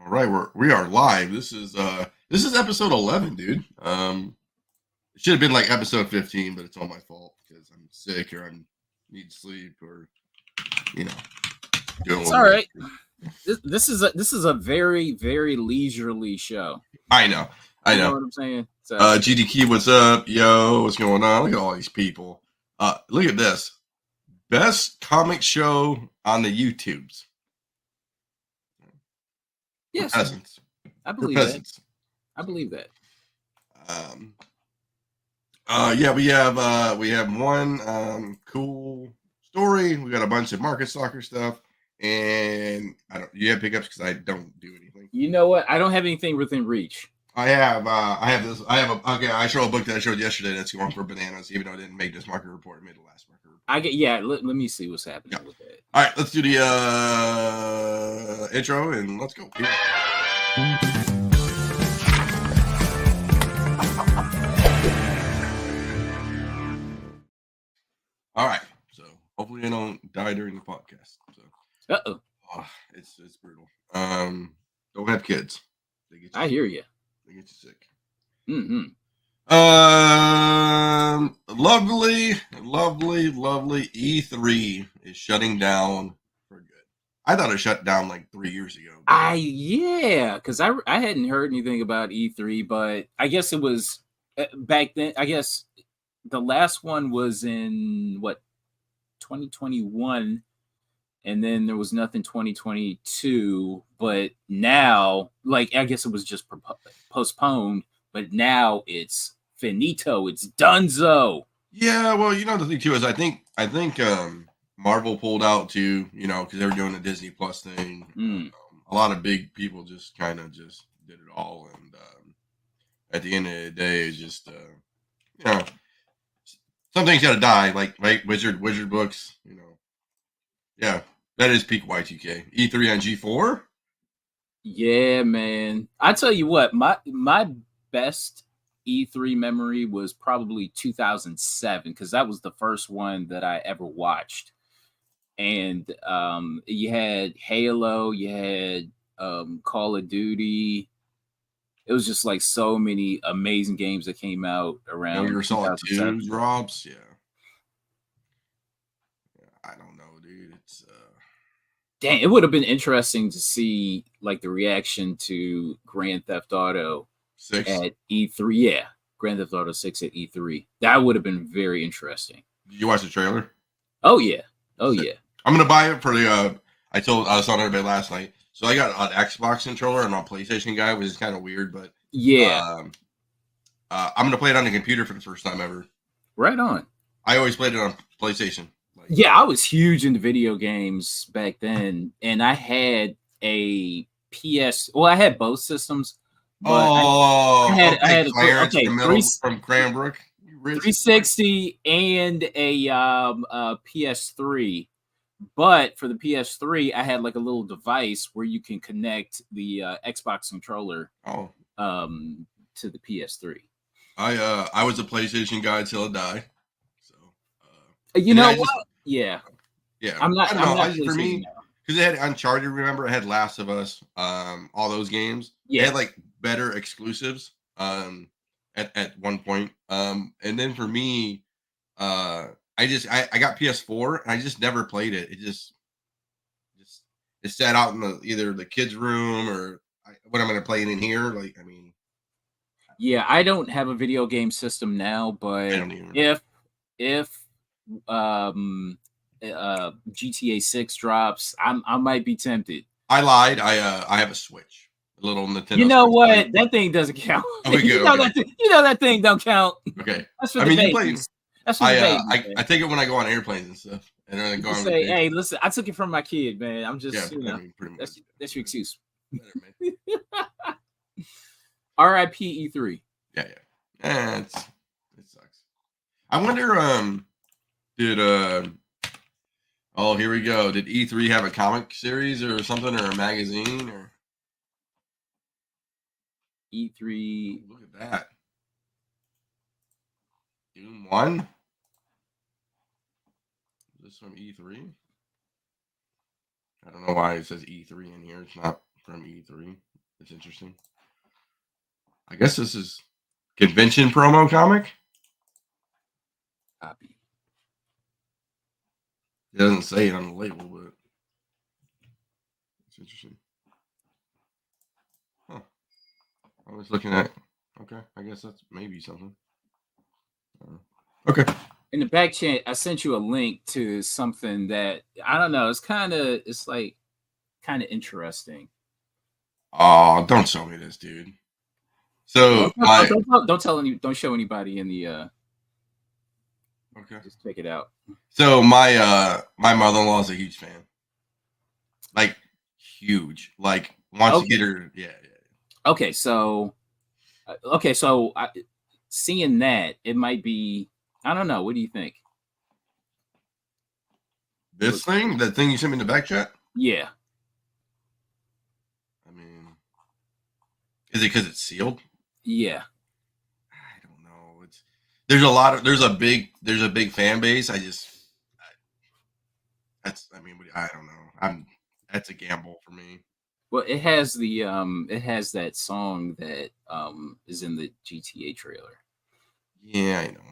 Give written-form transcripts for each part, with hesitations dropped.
All right, we are live. This is episode 11, dude. It should have been like episode 15, but it's all my fault because I'm sick or I need sleep or you know doing It's what all we right. This is a very leisurely show. I know. You know what I'm saying? So GDK, what's up? Yo, what's going on? Look at all these people. Look at this. Best comic show on the YouTubes. yes, For peasants. I For believe that. peasants. I believe that. Yeah, we have one cool story. We got a bunch of market stalker stuff, and I don't. You have pickups because I don't do anything. You know what? I don't have anything within reach. I have this. I show a book that I showed yesterday that's going for bananas, even though I didn't make this market report. I made the last market report. Let me see what's happening with that. All right, let's do the intro and let's go. All right, so hopefully I don't die during the podcast. So, it's brutal. Don't have kids. I hear you. They get you sick. Mm-hmm. Lovely E3 is shutting down for good. I thought it shut down like 3 years ago. Because I hadn't heard anything about E3, but I guess it was back then. I guess the last one was in 2021, and then there was nothing 2022. But now, like, I guess it was just postponed. But now it's finito. It's donezo. Yeah, well, the thing too is I think Marvel pulled out too, because they were doing the Disney Plus thing. A lot of big people just kind of just did it all, and at the end of the day, it's just some things got to die, like right Wizard books, Yeah, that is peak Y2K. E3 on G4. Yeah, man. I tell you what, my best E3 memory was probably 2007 because that was the first one that I ever watched. And you had Halo, you had Call of Duty. It was just like so many amazing games that came out around. Your Solid 2 drops, yeah. I don't know, dude. It's dang, it would have been interesting to see like the reaction to Grand Theft Auto 6 at E3. Yeah, Grand Theft Auto 6 at E3. That would have been very interesting. Did you watch the trailer? Oh yeah. Yeah. I'm gonna buy it for the. I was telling everybody last night. So I got an Xbox controller and a PlayStation guy, which is kind of weird, but yeah. I'm gonna play it on the computer for the first time ever. Right on. I always played it on PlayStation. Yeah, I was huge into video games back then, and I had a PS. Well, I had both systems. But I had from Cranbrook, 360 and a PS3. But for the PS3, I had like a little device where you can connect the Xbox controller to the PS3. I was a PlayStation guy till I die. So you know what? Yeah. I'm not for me because it had Uncharted. Remember, it had Last of Us. All those games. Yeah. They had like better exclusives. At one point. And then for me, I got PS4 and I just never played it. It sat out in either the kids' room or what I'm going to play it in here. Like, I mean. Yeah, I don't have a video game system now, but if GTA 6 drops, I might be tempted. I lied. I have a Switch. A little Nintendo. You know what? That thing doesn't count. That thing don't count. Okay. That's for the babies. That's for the babies. I take it when I go on airplanes and stuff. And then I go on say, hey, listen, I took it from my kid, man. I'm just, that's your excuse. R.I.P. E3. Yeah. It sucks. I wonder, here we go. Did E3 have a comic series or something or a magazine or? E3. Look at that. Doom 1? Is this from E3? I don't know why it says E3 in here. It's not from E3. It's interesting. I guess this is convention promo comic. Copy. It doesn't say it on the label, but it's interesting. Huh. I was looking at. Okay, I guess that's maybe something. Okay. In the back chat, I sent you a link to something that I don't know. It's like kind of interesting. Oh, don't show me this, dude. So don't show anybody in the. Okay. Just check it out. So my mother-in-law is a huge fan. Like huge. Like wants to get her. Yeah. Okay, so seeing that, it might be. I don't know. What do you think? This thing, that thing you sent me in the back chat? Yeah. I mean, is it because it's sealed? Yeah. I don't know. There's a big fan base. I don't know. That's a gamble for me. Well, it has that song that is in the GTA trailer. Yeah, I know.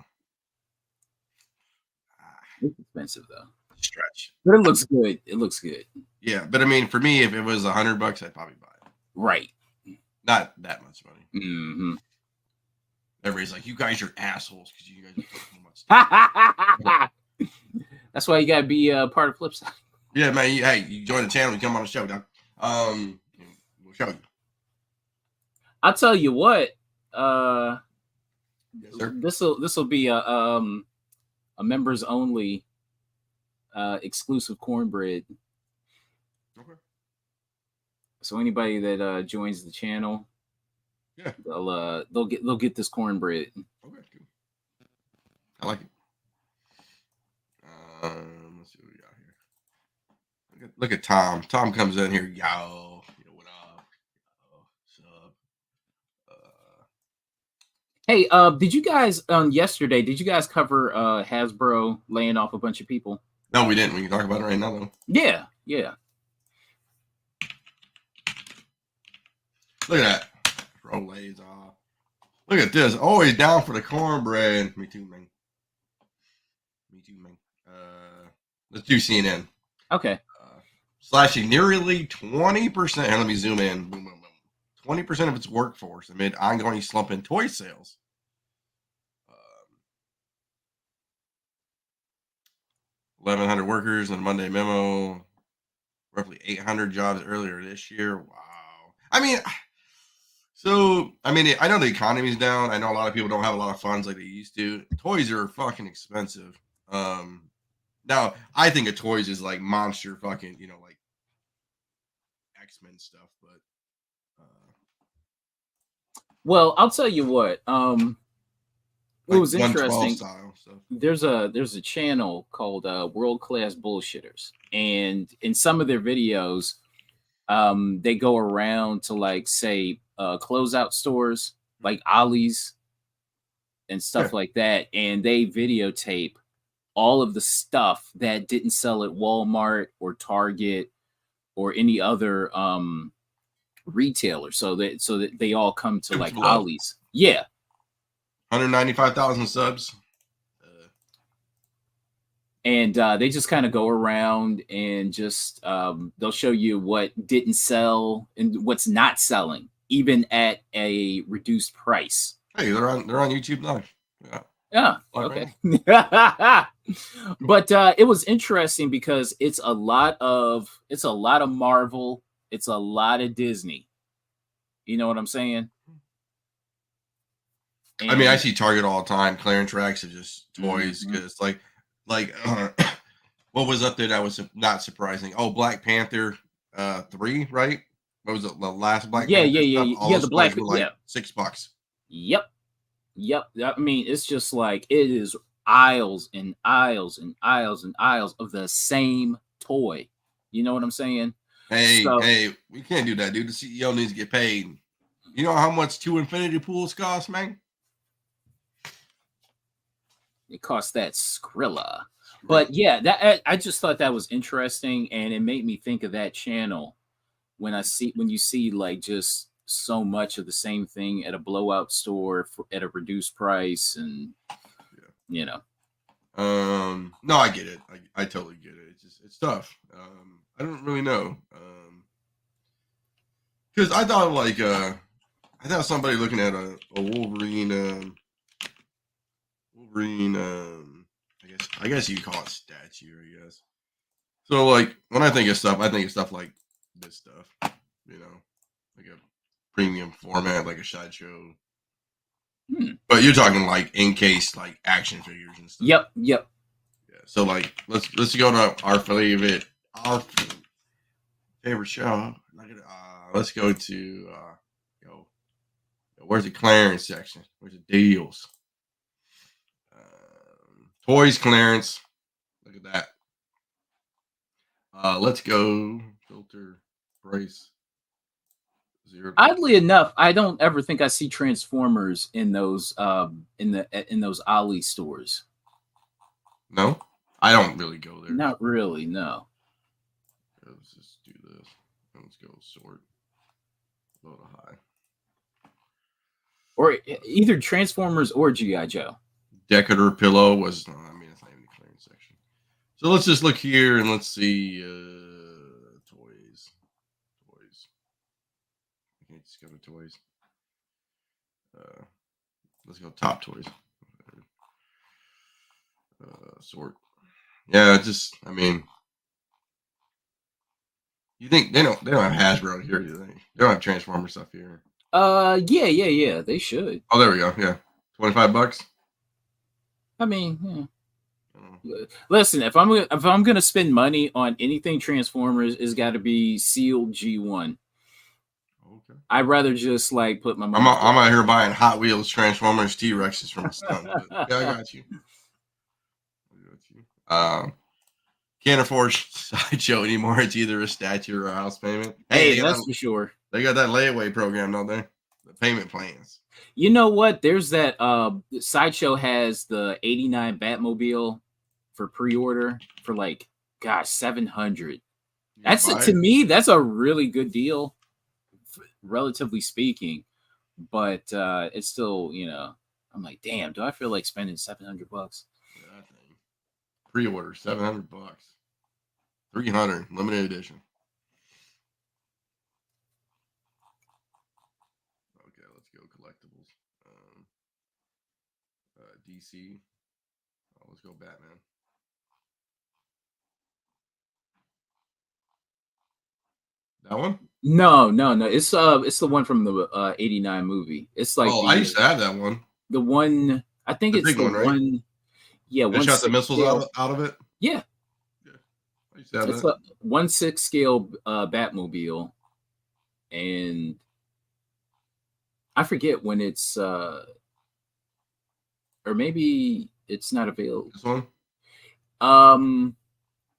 It's expensive though. Stretch. But it looks good. It looks good. Yeah, but I mean, for me, if it was $100, I'd probably buy it. Right. Not that much money. Mm-hmm. Everybody's like, "You guys are assholes because you guys are so much." That's why you gotta be part of Flipside. Yeah, man. You join the channel, you come on the show, dog. We'll show you. I'll tell you what. Yes, sir. This will be a members only exclusive cornbread. Okay. So anybody that joins the channel, yeah, they'll get this cornbread. Okay, cool. I like it. Let's see what we got here. Look at Tom. Tom comes in here. Yo, what up? What's up? Hey, did you guys yesterday? Did you guys cover Hasbro laying off a bunch of people? No, we didn't. We can talk about it right now, though. Yeah. Look at that. Throw lays off. Look at this. Always down for the cornbread. Me too, man. Let's do CNN. Okay. Slashing nearly 20%. Here, let me zoom in. Boom, boom, boom. 20% of its workforce amid ongoing slump in toy sales. 1,100 workers in a Monday memo. Roughly 800 jobs earlier this year. Wow. I know the economy's down. I know a lot of people don't have a lot of funds like they used to. Toys are fucking expensive. Now I think of toys as like monster fucking, like X-Men stuff, but well, I'll tell you what. It was interesting. Style, so. There's a channel called World Class Bullshitters, and in some of their videos, they go around to like say closeout stores like Ollie's and stuff like that, and they videotape all of the stuff that didn't sell at Walmart or Target or any other retailer, so that they all come to like Ollie's. Yeah. 195,000 subs. And they just kind of go around and just they'll show you what didn't sell and what's not selling, even at a reduced price. Hey, they're on YouTube Live. Yeah. Okay. But it was interesting because it's a lot of Marvel, it's a lot of Disney. You know what I'm saying? And I see Target all the time. Clearance racks of just toys because like what was up there that was not surprising? Oh, Black Panther 3, right? What was it? The last Black Panther stuff? Yeah. The Black Panther, like $6. Yep. I mean, it's just like it is aisles and aisles and aisles and aisles of the same toy. You know what I'm saying? Hey, we can't do that, dude. The CEO needs to get paid. You know how much 2 infinity pools cost, man? It cost that Skrilla. But yeah, that I just thought that was interesting, and it made me think of that channel when you see like just so much of the same thing at a blowout store at a reduced price, and you know. No, I get it. I totally get it. It's tough. I don't really know. Because I thought somebody looking at a Wolverine. I guess you call it statue. I guess. So like when I think of stuff like this stuff. You know, like a premium format, like a sideshow. But you're talking like encased like action figures and stuff. Yep. Yeah. So like let's go to our favorite show. Let's go to where's the clearance section? Where's the deals? Toys clearance. Look at that. Let's go filter price. Oddly enough, I don't ever think I see Transformers in those in those Ollie stores. No, I don't really go there. Not really, no. Let's just do this. Let's go sort. Low to high. Or either Transformers or G.I. Joe. Decatur pillow was. I mean, it's not even the clearance section. So let's just look here and let's see toys. Okay, just go to toys. Let's go top toys. Sort. Yeah, just I mean, you think they don't have Hasbro here, do they? They don't have Transformer stuff here. Yeah. They should. Oh, there we go. Yeah, $25. I mean, yeah. Listen, if I'm gonna spend money on anything Transformers, it's got to be sealed G1. Okay. I'd rather just like put my money. I'm out here buying Hot Wheels Transformers T-Rexes from the stun. Yeah, I got you. Can't afford Sideshow anymore. It's either a statue or a house payment. Hey, that's for sure. They got that layaway program, don't they? The payment plans. You know what? There's that Sideshow has the 89 Batmobile for pre-order for like $700. To me, that's a really good deal, relatively speaking. But it's still, I'm like, damn, do I feel like spending $700? Yeah, I think. Pre-order $700. 300 limited edition. Okay, let's go collectibles. DC. Let's go Batman. That one? No. It's the one from the 89 movie. It's like I used to have that one. The one, I think it's the one, right? Yeah, they shot the missiles out of it. Yeah. I used to have it's a 1/6 scale Batmobile, and I forget when it's or maybe it's not available. This one?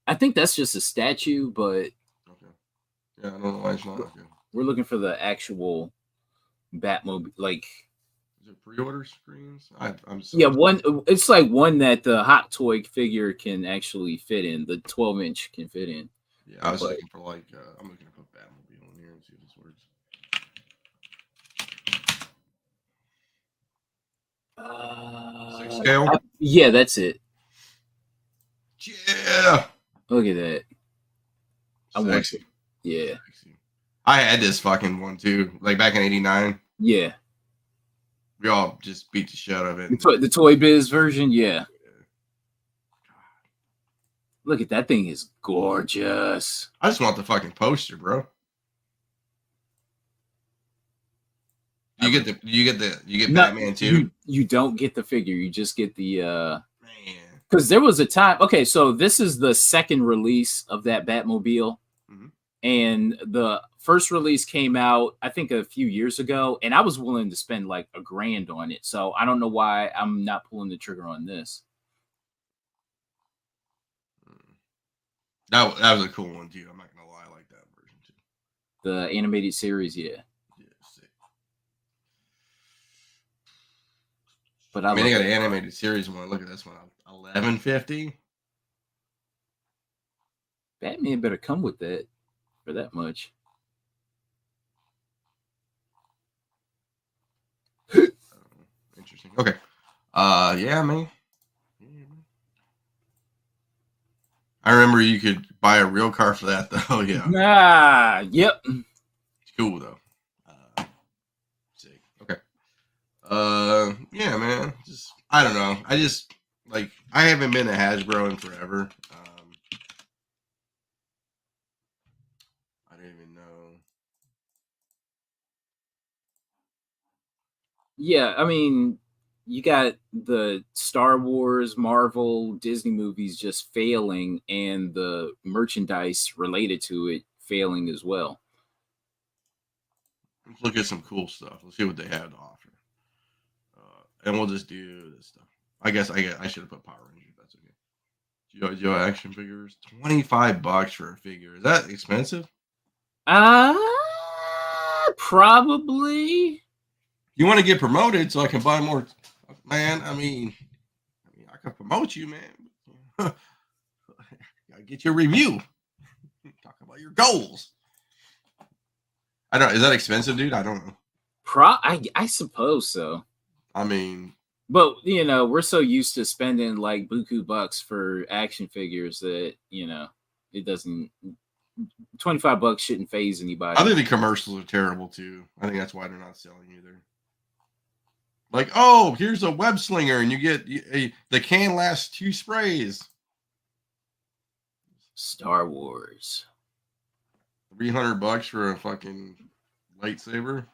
I think that's just a statue, but okay. Yeah, I don't know why it's not. Okay. We're looking for the actual Batmobile, like. Is it pre-order screens? One. It's like one that the Hot Toy figure can actually fit in. The 12-inch can fit in. Yeah, I was looking for like. I'm looking to put Batmobile in here and see if this works. 6 scale. Yeah, that's it. Yeah. Look at that. I want it. Yeah. Sexy. I had this fucking one too, like back in '89. Yeah. We all just beat the shit out of it. The Toy Biz version, yeah. Look at that thing, is gorgeous. I just want the fucking poster, bro. You get Batman too? You don't get the figure, you just get the man. Because there was a time. Okay, so this is the second release of that Batmobile. Mm-hmm. And the first release came out, I think, a few years ago, and I was willing to spend like $1,000 on it. So I don't know why I'm not pulling the trigger on this. That was a cool one too. I'm not gonna lie, I like that version too. The animated series, yeah. Sick. But I mean, they got an animated series one. Look at this one, $11.50. Batman better come with that for that much. Okay. Yeah, man. I remember you could buy a real car for that, though. Yeah. Yep. It's cool, though. Sick. Okay. Yeah, man. Just, I don't know. I just, like, I haven't been to Hasbro in forever. I don't even know. Yeah, I mean, you got the Star Wars, Marvel, Disney movies just failing, and the merchandise related to it failing as well. Let's look at some cool stuff. Let's see what they have to offer. And we'll just do this stuff. I guess I should have put Power Rangers. That's okay. G.I. Joe action figures. $25 for a figure. Is that expensive? Probably. You want to get promoted so I can buy more, man? I mean, I can promote you, man. Gotta get your review. Talk about your goals. I don't. Is that expensive, dude? I don't know. I suppose so. I mean, but you know, we're so used to spending like buku bucks for action figures that it doesn't. $25 shouldn't phase anybody. I think the commercials are terrible too. I think that's why they're not selling either. Like, oh, here's a web slinger, and you get the can lasts 2 sprays. Star Wars. $300 for a fucking lightsaber.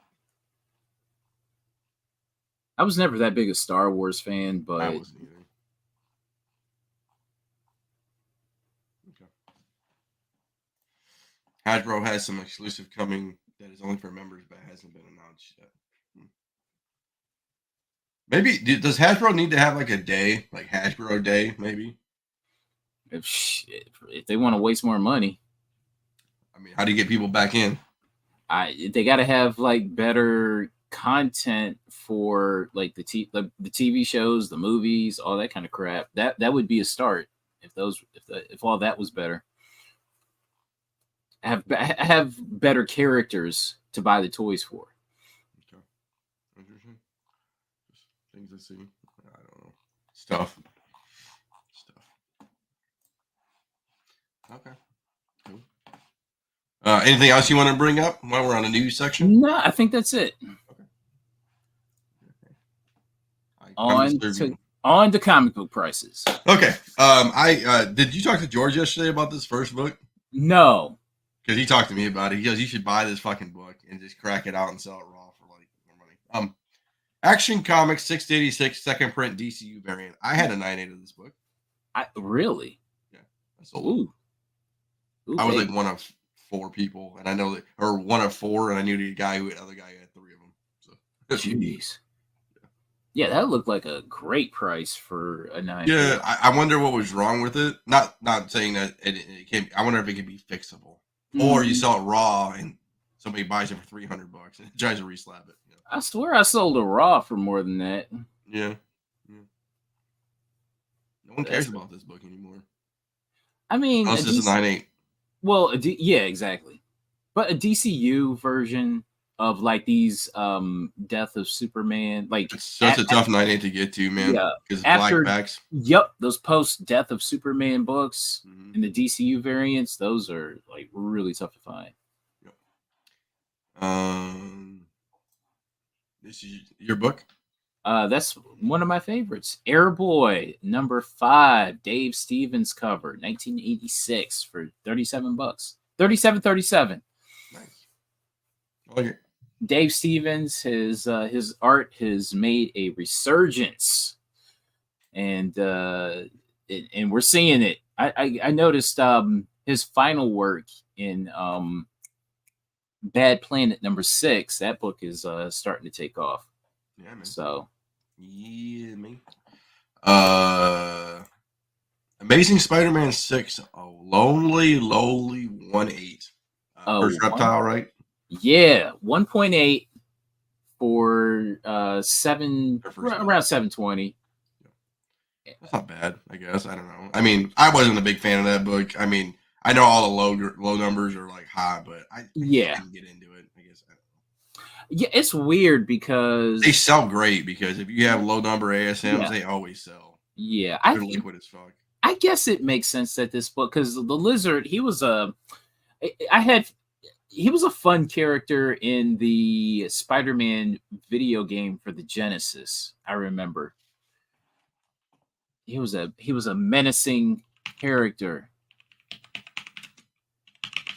I was never that big a Star Wars fan, but I wasn't either. Okay. Hasbro has some exclusive coming that is only for members, but hasn't been announced yet. Maybe does Hasbro need to have like a day, like Hasbro Day, maybe? If they want to waste more money, I mean, how do you get people back in? They got to have like better content for like the TV shows, the movies, all that kind of crap. That would be a start if all that was better. Have better characters to buy the toys for. Okay, interesting. Just things to see. I don't know. Stuff. Okay. Cool. Anything else you want to bring up while we're on the news section? No, I think that's it. Okay. On to comic book prices. Okay. I did you talk to George yesterday about this first book? No. Because he talked to me about it. He goes, you should buy this fucking book and just crack it out and sell it raw for like more money. Action Comics 686 second print DCU variant. I had a 9.8 of this book. Really? Yeah. I sold it. I was like one of 4 people, and I know that, or one of 4, and I knew the other guy who had 3 of them. So, jeez. Yeah, that looked like a great price for a 9. Yeah, I wonder what was wrong with it. Not saying that it can't. I wonder if it can be fixable, or you sell it raw and somebody buys it for $300 and tries to reslab it. You know? I swear I sold a raw for more than that. Yeah. No one cares about this book anymore. I mean, unless it's a 9.8. Well, yeah, exactly. But a DCU version of like these Death of Superman, like it's such a tough 9.8 to get to, man. Yeah, because black backs. Yep, those post Death of Superman books and the DCU variants, those are like really tough to find. Yep. This is your book. That's one of my favorites. Airboy #5, Dave Stevens cover, 1986 for $37. $37.37. Nice. I like it. Dave Stevens, his art has made a resurgence, and we're seeing it. I noticed his final work in Bad Planet #6. That book is starting to take off. Yeah, man. So, yeah, man. Amazing Spider-Man 6, a lonely 1.8. First reptile, right? Yeah, 1.8 for around 720. That's not bad, I guess. I don't know. I mean, I wasn't a big fan of that book. I mean, I know all the low numbers are like high, but I didn't get into it. I guess. Yeah, it's weird because they sell great because if you have low number ASMs, they always sell. Yeah, They're liquid as fuck. I guess it makes sense that this book, because the lizard, he was a fun character in the Spider-Man video game for the Genesis. I remember he was a menacing character,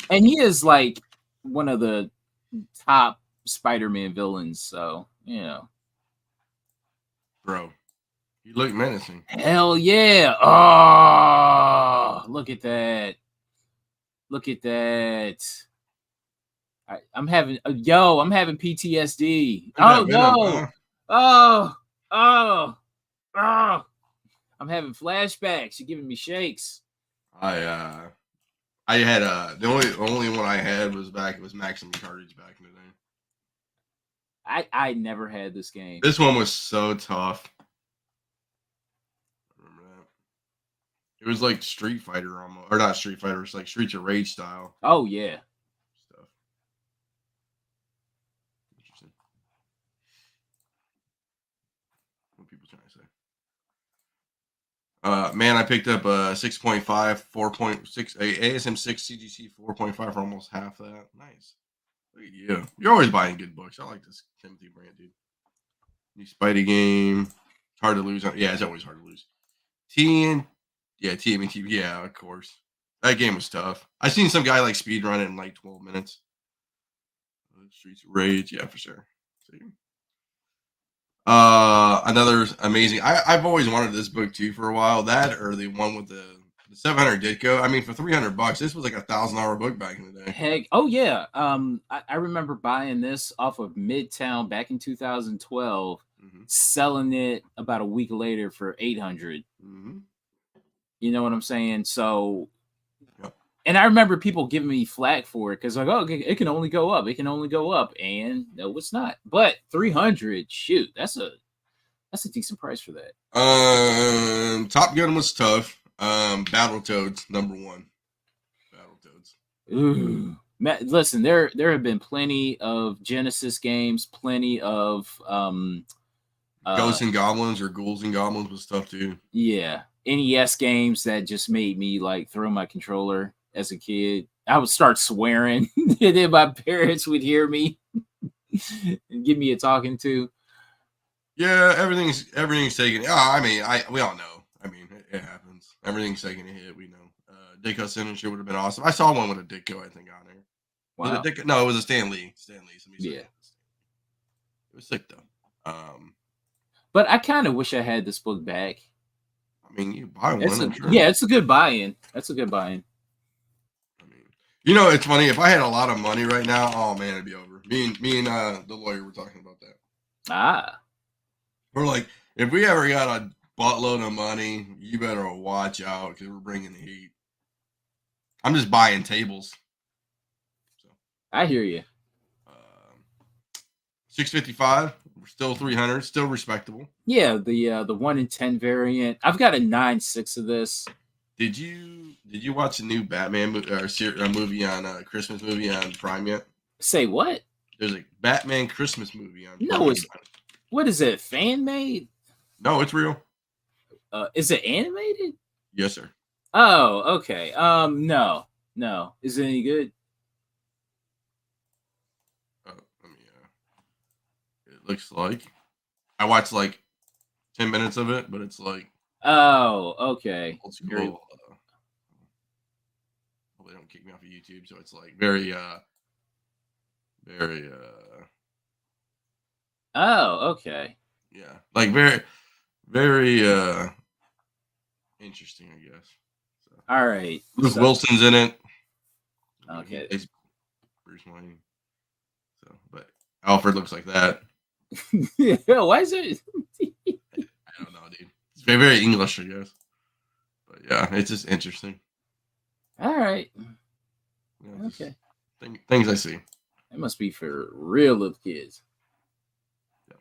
and he is like one of the top Spider-Man villains. So bro, you look menacing. Hell yeah! Oh, look at that! Look at that! I'm having PTSD. Oh no! Oh, oh, oh! I'm having flashbacks. You're giving me shakes. I had the only one I had was Maximum Carnage back in the day. I never had this game. This one was so tough. I remember that. It was like Street Fighter almost, or not Street Fighter. It's like Streets of Rage style. Oh yeah. Stuff. Interesting. What people trying to say? Man, I picked up a 6.5, 4.6, ASM 6 CGC 4.5 for almost half that. Nice. Look at you. You're always buying good books. I like this Timothy brand, dude. New Spidey game. It's hard to lose. Yeah, it's always hard to lose. TMNT. Yeah, of course. That game was tough. I seen some guy like speed run it in like 12 minutes. Streets of Rage. Yeah, for sure. See? Another amazing. I've always wanted this book too for a while. That or the one with the 700 Ditko. I mean, for $300, this was like $1,000 book back in the day. Heck, oh yeah. I remember buying this off of Midtown back in 2012, selling it about a week later for 800. You know what I'm saying? So, and I remember people giving me flack for it because like, oh, it can only go up. It can only go up, and no, it's not. But 300, shoot, that's a decent price for that. Top Gun was tough. Battletoads, number one. Battletoads. Ooh. Listen, there have been plenty of Genesis games, plenty of Ghosts and Goblins or Ghouls and Goblins was tough too. Yeah. NES games that just made me like throw my controller as a kid. I would start swearing, and then my parents would hear me and give me a talking to. Yeah, everything's taken. I mean, we all know. I mean, it happens. Everything's taking a hit. We know. Ditko signature would have been awesome. I saw one with a Ditko, I think, on there. Wow. Was it Ditko? No, it was a Stan Lee. Yeah. It was sick though. But I kind of wish I had this book back. I mean, you buy one. Yeah, it's a good buy-in. That's a good buy-in. I mean, it's funny. If I had a lot of money right now, oh man, it'd be over. Me and the lawyer were talking about that. We're like, if we ever got a buttload of money, you better watch out because we're bringing the heat. I'm just buying tables. So I hear you. 655. We're still 300. Still respectable. Yeah, the 1 in 10 variant. I've got a 9.6 of this. Did you watch the new Batman movie on Christmas movie on Prime yet? Say what? There's a Batman Christmas movie on. No, Prime. What is it? Fan made? No, it's real. Is it animated? Yes, sir. Oh, okay. No. Is it any good? It looks like I watched like 10 minutes of it, but it's like. Oh, okay. Hopefully they don't kick me off of YouTube, so it's like very. Oh, okay. Yeah, like very, very interesting, I guess. So, all right. Luke Wilson's in it. Okay. It's Bruce Wayne. So, but Alfred looks like that. Why is it? I don't know, dude. It's very, very English, I guess. But yeah, it's just interesting. All right. Yeah, okay. Things I see. It must be for real little kids. Yeah.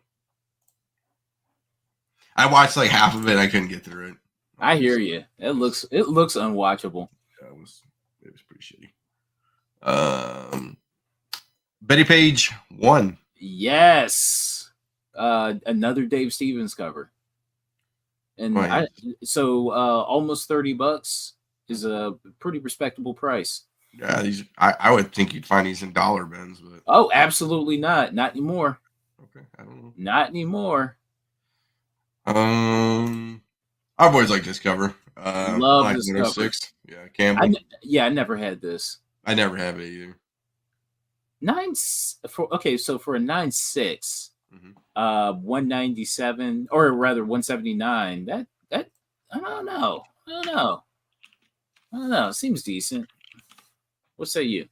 I watched like half of it. I couldn't get through it. I hear you. It looks unwatchable. Yeah, it was pretty shitty. Betty Page 1. Yes. Another Dave Stevens cover. And Nice. almost $30 is a pretty respectable price. Yeah, I would think you'd find these in dollar bins, but Absolutely not. Not anymore. okay, I don't know. Not anymore. I've always liked this cover. Love Black this Widow cover. 6. Yeah, Campbell. I never had this. I never have it either. So for a 9.6, Mm-hmm. 197 or rather 179. That I don't know. It seems decent. What say you?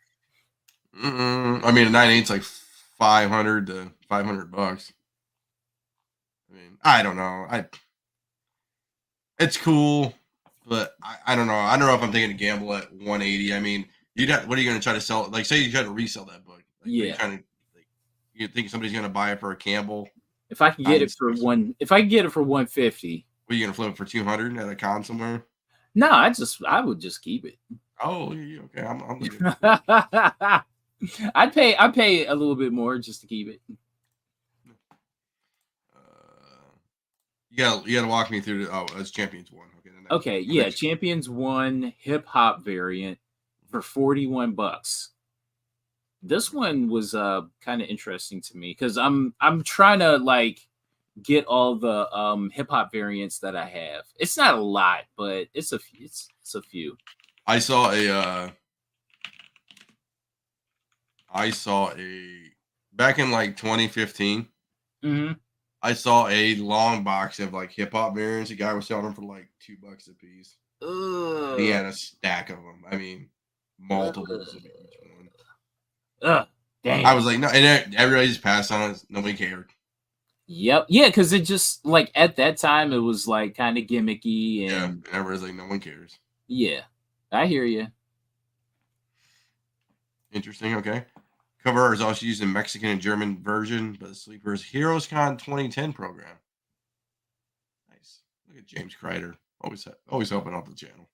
I mean, a 9.8's like $500 to $500. I mean, I don't know. It's cool, but I don't know. I don't know if I'm taking a gamble at 180. I mean, what are you going to try to sell? Like, say you try to resell that book. Like, Yeah. You think somebody's going to buy it for a Campbell? If I can get it for 150, what are you going to flip it for 200 at a con somewhere? No, I would just keep it. Oh, okay. I'm I'd pay a little bit more just to keep it. You gotta walk me through. It's Champions 1. Okay, yeah, Champions 1 hip hop variant for $41. This one was kind of interesting to me because I'm trying to like get all the hip hop variants that I have. It's not a lot, but it's a few. I saw a back in like 2015. Mm-hmm. I saw a long box of like hip hop variants. A guy was selling them for like $2 a piece. He had a stack of them. I mean, multiples of each one. Dang. I was like, no, and everybody just passed on it. Nobody cared. Yep. Yeah, because it just like at that time it was like kind of gimmicky and and everybody's like, no one cares. Yeah, I hear you. Interesting. Okay. Cover art is also used in Mexican and German version, but the Sleeper's HeroesCon 2010 program. Nice. Look at James Kreider. Always helping out the channel.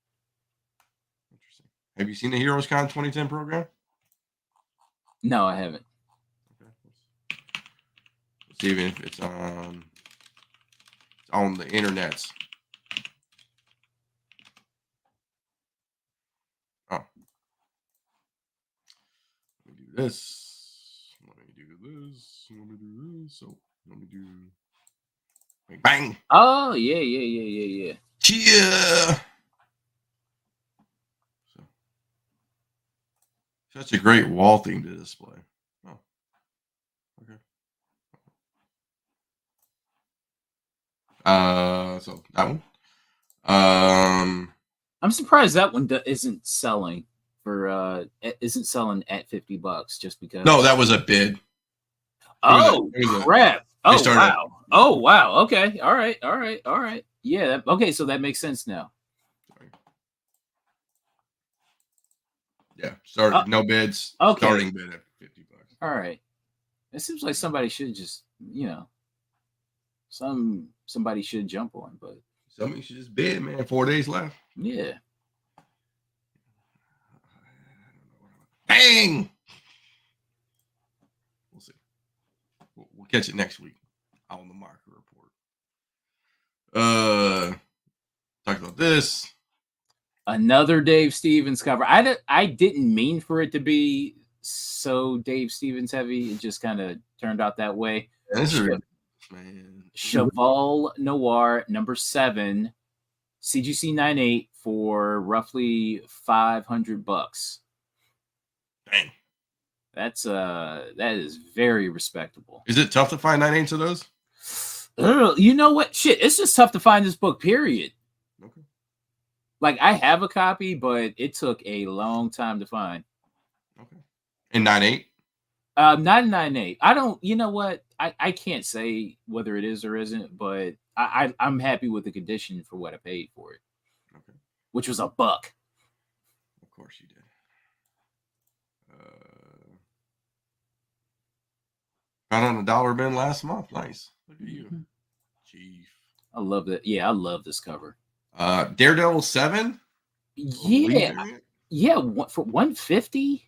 Interesting. Have you seen the HeroesCon 2010 program? No, I haven't. Okay. Let's see even if it's on the internets. Oh. Let me do this. Let me do this. Let me do this. So let me do bang. Oh, yeah. Yeah. Such a great wall theme to display. Oh, okay. So that one. I'm surprised that one isn't selling at $50 just because. No, that was a bid. Crap! Oh wow! Okay, all right. Yeah. Okay, so that makes sense now. Yeah, no bids. Okay. Starting bid at $50. All right. It seems like somebody should just, somebody should jump on, but somebody should just bid, man. 4 days left. Yeah. Dang. We'll see. We'll catch it next week on the market report. Talk about this. Another Dave Stevens cover. I didn't mean for it to be so Dave Stevens heavy. It just kind of turned out that way. Cheval Noir #7, CGC 9.8 for roughly $500. Dang. That is very respectable. Is it tough to find 9.8s of those? You know what? Shit, it's just tough to find this book, period. Okay. Like, I have a copy, but it took a long time to find. Okay. In 9.8? Not in 9.8. I don't, you know what? I can't say whether it is or isn't, but I'm happy with the condition for what I paid for it. Okay. Which was $1. Of course you did. Found on a dollar bin last month. Nice. Look at you. Chief. I love that. Yeah, I love this cover. Daredevil 7? Yeah. Yeah, for $150?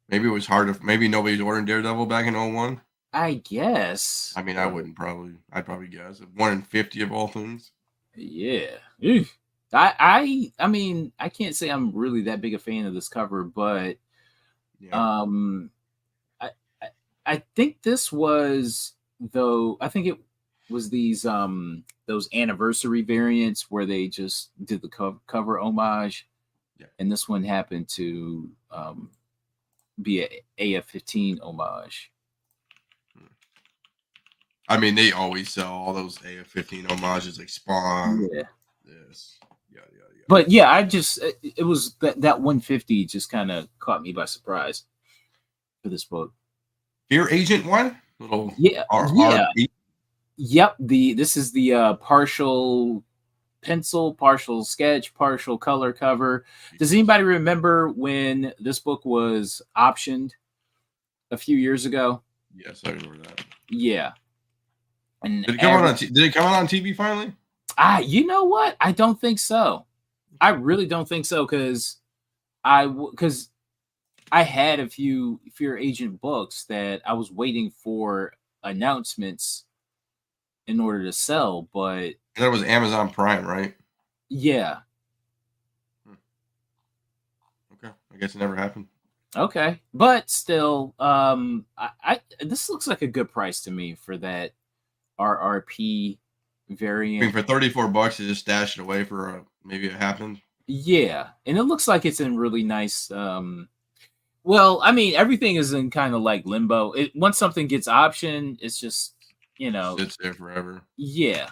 Maybe it was hard to. Maybe nobody's ordering Daredevil back in 01. I guess. I mean, I wouldn't probably. I'd probably guess 1 in 50 of all things. Yeah. Eugh. I mean, I can't say I'm really that big a fan of this cover, but Yeah. I, I think this was, though, I think it was those anniversary variants where they just did the cover homage. Yeah. And this one happened to be a AF-15 homage. I mean, they always sell all those AF-15 homages like Spawn. Yeah. This. Yeah. But yeah, it was that 150 just kind of caught me by surprise for this book. Fear Agent one? Little yeah. RP. Yep. This is the partial pencil, partial sketch, partial color cover. Does anybody remember when this book was optioned a few years ago? Yes, I remember that. Yeah. And did it come out on TV finally? You know what? I don't think so. I really don't think so, because I had a few Fear Agent books that I was waiting for announcements in order to sell, but that was Amazon Prime, right? Yeah. Okay, I guess it never happened. Okay, but still, this looks like a good price to me for that RRP variant. I mean, for $34, you just stash it away for maybe it happened. Yeah, and it looks like it's in really nice. Well, I mean, everything is in kind of like limbo. Once something gets optioned, it's just, sits there forever. Yeah.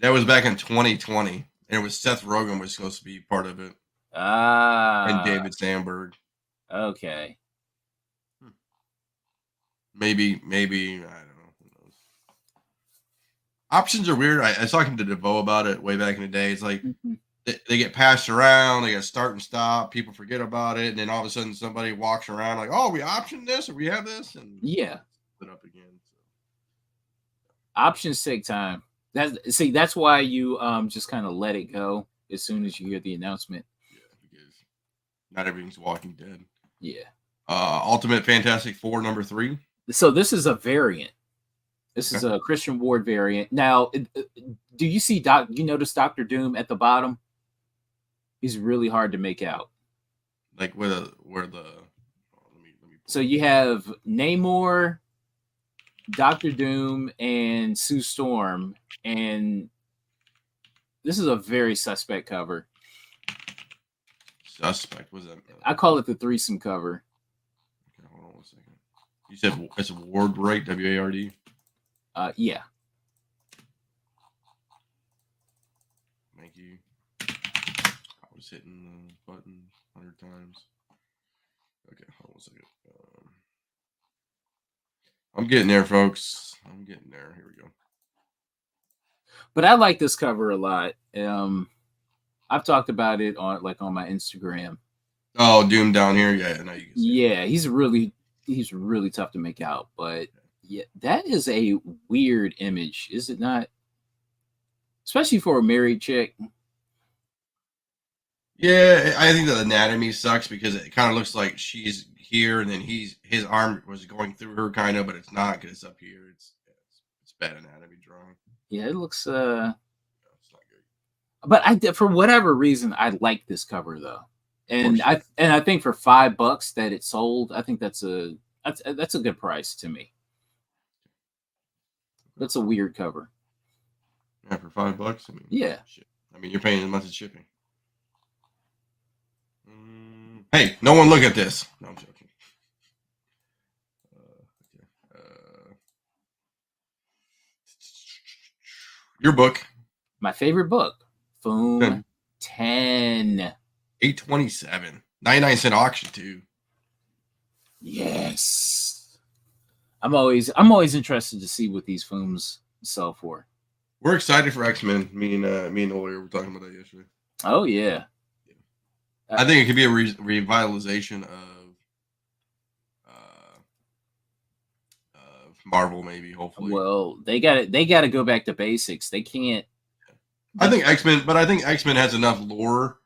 That was back in 2020, and it was Seth Rogen was supposed to be part of it. And David Sandberg. Okay. Maybe I don't know. Who knows? Options are weird. I was talking to DeVoe about it way back in the day. It's like they get passed around, they got start and stop, people forget about it, and then all of a sudden somebody walks around like, oh, we optioned this or we have this, and yeah, put up again. So. Options take time. That's why you just kind of let it go as soon as you hear the announcement. Yeah, because not everything's Walking Dead. Yeah. Ultimate Fantastic Four #3. So this is a variant. This is a Christian Ward variant. Now, do you see you notice Dr. Doom at the bottom? He's really hard to make out. Like where the let me so you have Namor, Dr. Doom, and Sue Storm, and this is a very suspect cover. Suspect? What's that? I call it the threesome cover. Okay, hold on 1 second. You said it's Ward, right? WARD? Yeah. Thank you. I was hitting the button 100 times. Okay, hold on 1 second. I'm getting there, folks. I'm getting there. Here we go. But I like this cover a lot. I've talked about it on my Instagram. Oh, Doom down here. Yeah, no, you can see yeah, he's really tough to make out. But yeah, that is a weird image, is it not? Especially for a married chick. Yeah, I think the anatomy sucks because it kind of looks like she's here and then his arm was going through her kind of, but it's not because it's up here. It's bad anatomy drawing. Yeah, it looks it's not good. But for whatever reason, I like this cover though, and I think for $5 that it sold, I think that's a good price to me. That's a weird cover. Yeah, for $5. I mean, yeah. Shit. I mean, you're paying as much as shipping. Hey, no one look at this. No, I'm joking. Your book. My favorite book. Boom. 10. $8.27. 99-cent auction too. Yes. I'm always interested to see what these films sell for. We're excited for X-Men. Me and the lawyer were talking about that yesterday. Oh yeah. I think it could be a revitalization of Marvel, maybe. Hopefully. Well, they got to go back to basics. They can't. I think X-Men has enough lore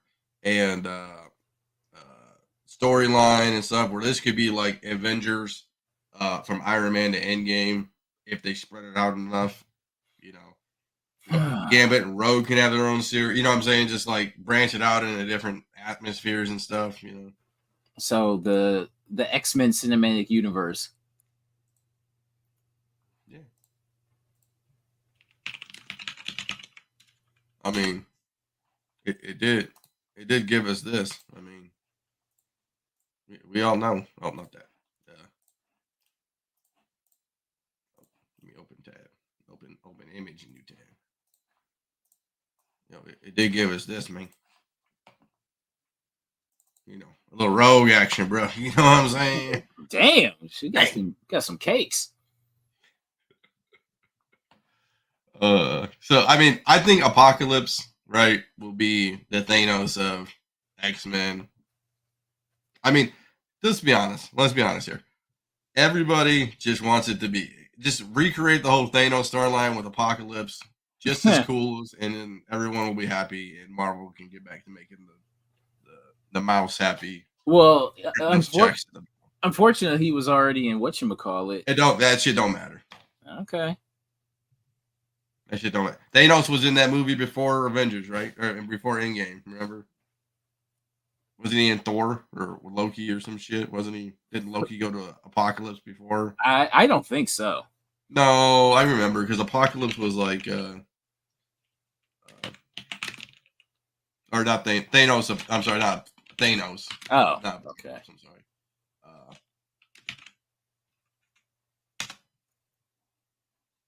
and storyline and stuff, where this could be like Avengers from Iron Man to Endgame if they spread it out enough. You know, Gambit and Rogue can have their own series. You know what I'm saying? Just like branch it out into different atmospheres and stuff. You know. So the X-Men cinematic universe. Yeah. I mean, it did give us this. I mean, we all know. Oh, not that. Let me open tab. Open image, new tab. You know, it did give us this, man. You know, a little Rogue action, bro. You know what I'm saying? Damn, she got some cakes. So I mean, I think Apocalypse, right, will be the Thanos of X-Men. I mean, let's be honest here. Everybody just wants it to be just recreate the whole Thanos storyline with Apocalypse, just as cool, and then everyone will be happy, and Marvel can get back to making the mouse happy. Well, unfortunately, he was already in whatchamacallit. That shit don't matter. Okay. That shit don't matter. Thanos was in that movie before Avengers, right? Or before Endgame, remember? Wasn't he in Thor or Loki or some shit? Wasn't he? Didn't Loki go to Apocalypse before? I don't think so. No, I remember because Apocalypse was like, or not Thanos. I'm sorry, not Thanos. Oh, not okay. Thanos, I'm sorry.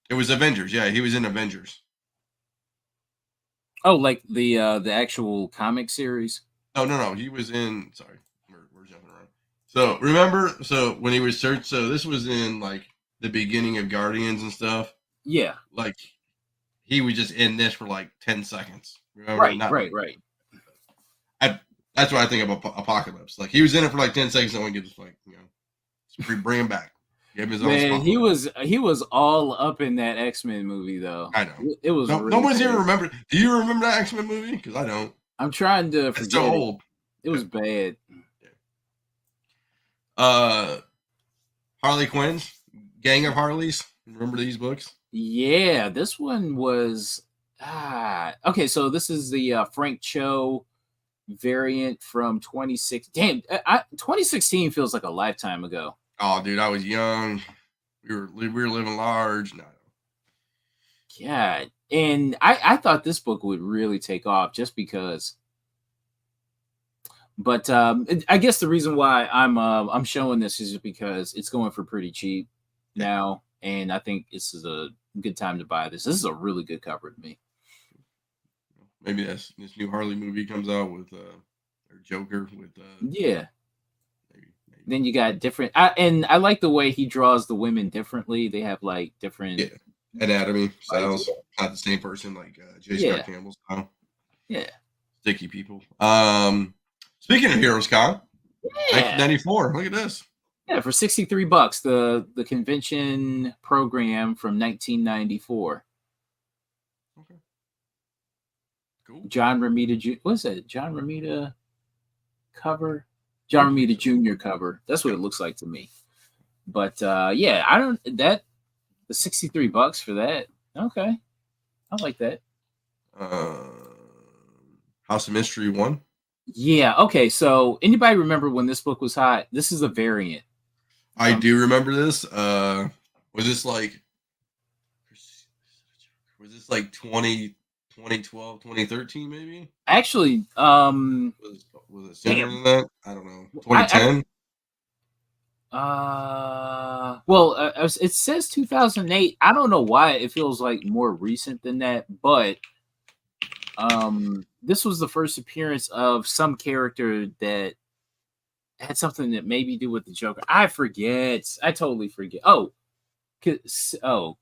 It was Avengers. Yeah, he was in Avengers. Oh, like the actual comic series? No. He was in. Sorry, we're jumping around. So remember, when he was searched, so this was in like the beginning of Guardians and stuff. Yeah, like he was just in this for like 10 seconds. Remember? Right. That's what I think of Apocalypse. Like he was in it for like 10 seconds, and one gives like, you know, bring him back. Give him his own spotlight. he was all up in that X-Men movie though. I know it was. No one's even remember. Do you remember that X-Men movie? Because I don't. I'm trying to forget. It's so old. It was bad. Harley Quinn's Gang of Harleys. Remember these books? Yeah, this one was okay. So this is the Frank Cho variant from 2016. Damn, 2016 feels like a lifetime ago. Oh, dude, I was young. We were living large. No. God, and I thought this book would really take off just because. But I guess the reason why I'm showing this is because it's going for pretty cheap now, and I think this is a good time to buy this. This is a really good cover to me. Maybe this new Harley movie comes out with or Joker with yeah. Maybe. Then you got different, and I like the way he draws the women differently. They have like different anatomy styles, not the same person like J. Scott Campbell style. Yeah, sticky people. Speaking of Heroes Con, 1994. Look at this. Yeah, for $63, the convention program from 1994. Okay. Cool. John Romita, what's that? John Romita cover? John Romita Jr. cover. That's what it looks like to me. But yeah, the $63 for that. Okay. I like that. House of Mystery 1. Yeah. Okay. So anybody remember when this book was hot? This is a variant. I do remember this. Was this like 2012, 2013 maybe? Actually, was it sooner than that? I don't know. 2010. Well, it says 2008. I don't know why it feels like more recent than that, but this was the first appearance of some character that had something that maybe do with the Joker. I forget. I totally forget. Cressida.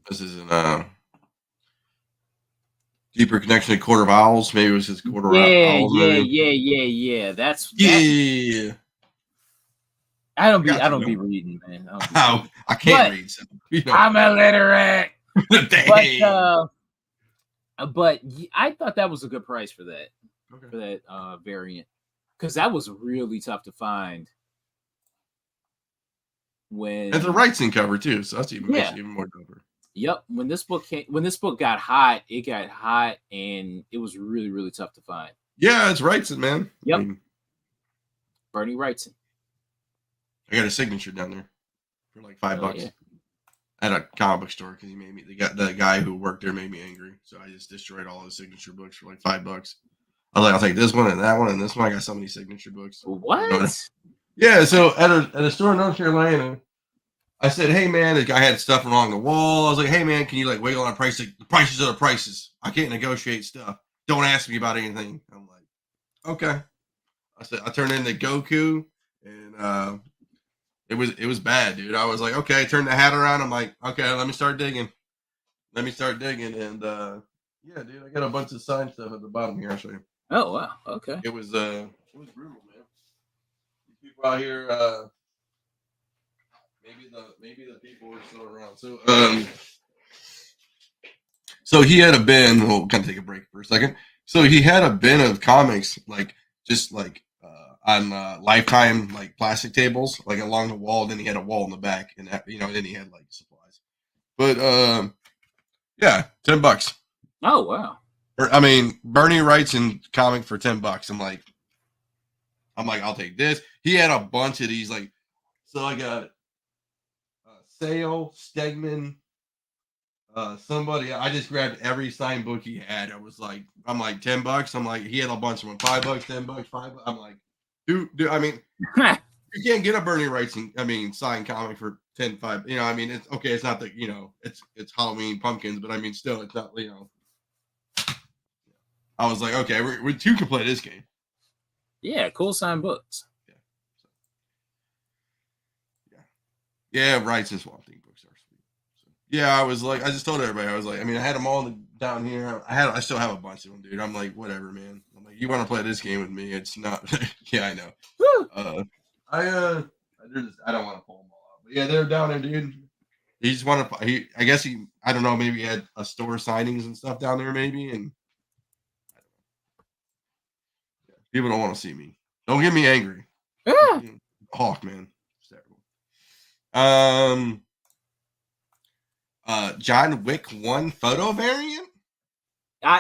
This is an deeper connection to Court of Owls. Maybe it was his Court of Owls. Yeah. That's I don't be reading, man. I can't read. So, I'm illiterate. But I thought that was a good price for that. for that variant, because that was really tough to find. When it's a Wrightson cover too, so that's even makes it even more doper. Yep. When this book got hot, and it was really, really tough to find. Yeah, it's Wrightson, man. Yep. Bernie Wrightson. I got a signature down there for like $5 yeah. At a comic book store because he made me the guy who worked there made me angry, so I just destroyed all his signature books for like $5. I was like, I'll take this one and that one and this one. I got so many signature books. What? You know yeah. So at a store in North Carolina, I said, "Hey man, this guy had stuff along the wall." I was like, "Hey man, can you like wiggle on price? The prices are the prices. I can't negotiate stuff. Don't ask me about anything." I'm like, "Okay." I said, I turned into Goku, and it was bad, dude. I was like, "Okay." I turned the hat around. I'm like, "Okay, let me start digging." And yeah, dude, I got a bunch of signed stuff at the bottom here. I'll show you. Oh wow, okay. It was brutal, man. These people out here. Maybe the people are still around. So he had a bin. We'll kind of take a break for a second. So he had a bin of comics, like just like on Lifetime, like plastic tables, like along the wall. Then he had a wall in the back, and then he had like supplies. But yeah, $10. Oh wow. I mean, Bernie Wrightson comic for $10. I'm like, I'll take this. He had a bunch of these, like, so I got Sale, Stegman, somebody. I just grabbed every signed book he had. I'm like $10. I'm like, he had a bunch of them. $5, $10, $5. I'm like, dude. I mean, you can't get a Bernie Wrightson, signed comic for 10, $5. It's okay. It's not the, it's Halloween pumpkins, but I mean, still, it's not, I was like, okay, we two can play this game. Yeah, cool signed books. Yeah, Wrightson Swamp Thing books are sweet. So, yeah, I was like, I just told everybody, I was like, I had them all down here. I still have a bunch of them, dude. I'm like, whatever, man. I'm like, you want to play this game with me? It's not. Yeah, I know. Woo! I don't want to pull them all out, but yeah, they're down there, dude. He just wanted. I guess I don't know. Maybe he had a store signings and stuff down there, maybe, and people don't want to see me. Don't get me angry. Yeah. Hawk, man. John Wick 1 photo variant.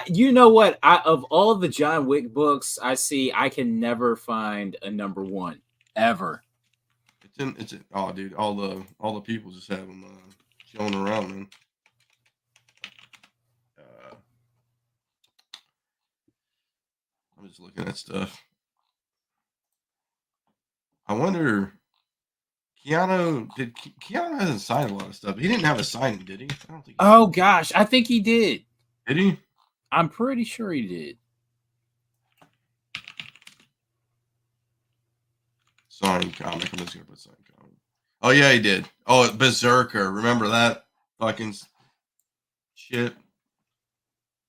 You know what? Of all the John Wick books I see, I can never find a number 1 ever. It's in. Oh, dude, all the people just have them showing around, man. I'm just looking at stuff. I wonder. Keanu hasn't signed a lot of stuff. He didn't have a signing, did he? I don't think. Oh gosh, I think he did. Did he? I'm pretty sure he did. Signed comic. I'm just gonna put signed comic. Oh yeah, he did. Oh, Berserker. Remember that fucking shit?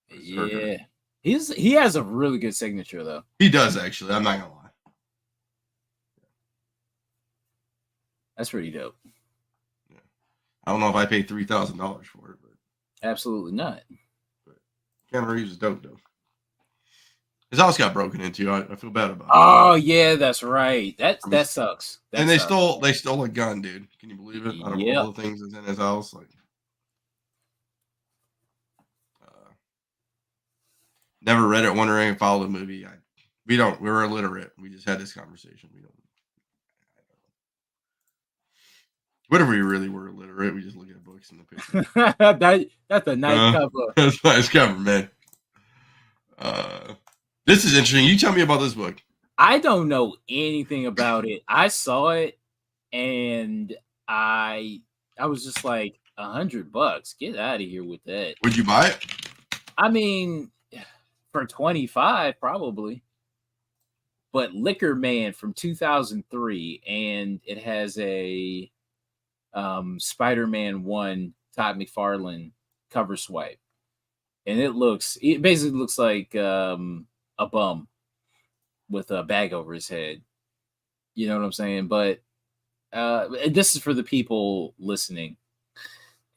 Berserker. Yeah, he has a really good signature though. He does actually. I'm not gonna lie. That's pretty dope. Yeah. I don't know if I paid $3,000 for it, but absolutely not. But Keanu Reeves is dope though. His house got broken into. I feel bad about it. Oh yeah, that's right. That sucks. And they stole a gun, dude. Can you believe it? Out of all the things that's in his house, like never read it, wondering if I followed the movie. We're illiterate. We just had this conversation. We don't. What if we really were illiterate? We just look at books in the picture. That's a nice cover. That's a nice cover, man. This is interesting. You tell me about this book. I don't know anything about it. I saw it and I was just like, $100. Get out of here with that. Would you buy it? I mean, for 25, probably. But Liquor Man from 2003, and it has a Spider-Man 1 Todd McFarlane cover swipe, and it basically looks like a bum with a bag over his head. You know what I'm saying? But this is for the people listening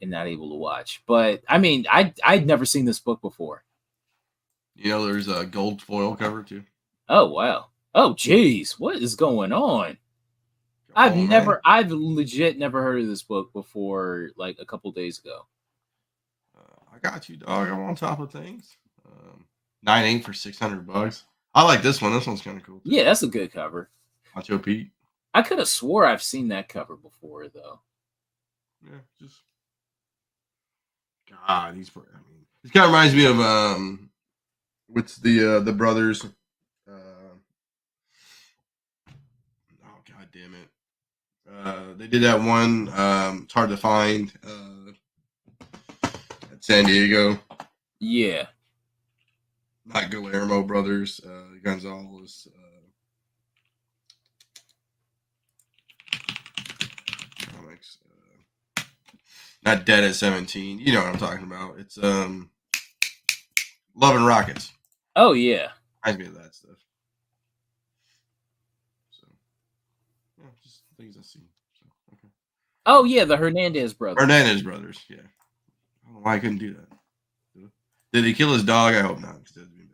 and not able to watch. But I mean, I'd never seen this book before. You know, there's a gold foil cover too. Oh wow. Oh geez, what is going on? I've legit never heard of this book before, like a couple days ago. I got you, dog. I'm on top of things. 9.8 for $600. I like this one. This one's kind of cool too. Yeah, that's a good cover. Macho Pete. I could have swore I've seen that cover before, though. Yeah, just God, he's. I mean, this kind of reminds me of what's the brothers? Oh God damn it! They did that one. It's hard to find at San Diego. Yeah. Not Guillermo brothers. Gonzalez. Comics. Not Dead at 17. You know what I'm talking about. It's Love and Rockets. Oh yeah. Reminds me of that stuff. So yeah, just things I see. So, okay. Oh yeah, the Hernandez brothers. Hernandez brothers. Yeah. I don't know why I couldn't do that. Did he kill his dog? I hope not, because that'd be bad.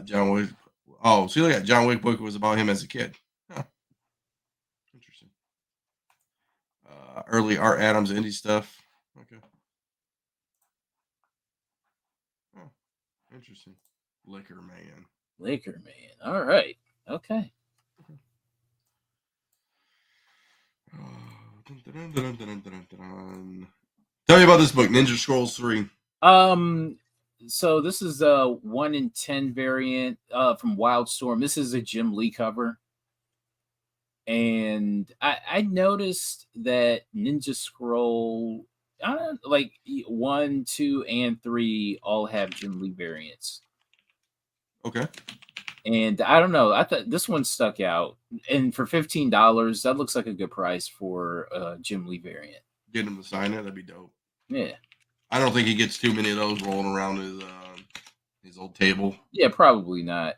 John Wick. Oh, see, look at John Wick book was about him as a kid. Huh. Interesting. Early Art Adams indie stuff. Okay. Oh, interesting. Liquor Man. Liquor Man. All right. Okay. Tell me about this book, Ninja Scrolls 3. So this is a 1 in 10 variant from Wildstorm. This is a Jim Lee cover. And I noticed that Ninja Scroll, like 1, 2, and 3 all have Jim Lee variants. Okay. And I don't know. I thought this one stuck out. And for $15, that looks like a good price for a Jim Lee variant. Get him to sign it. That'd be dope. Yeah. I don't think he gets too many of those rolling around his old table. Yeah, probably not.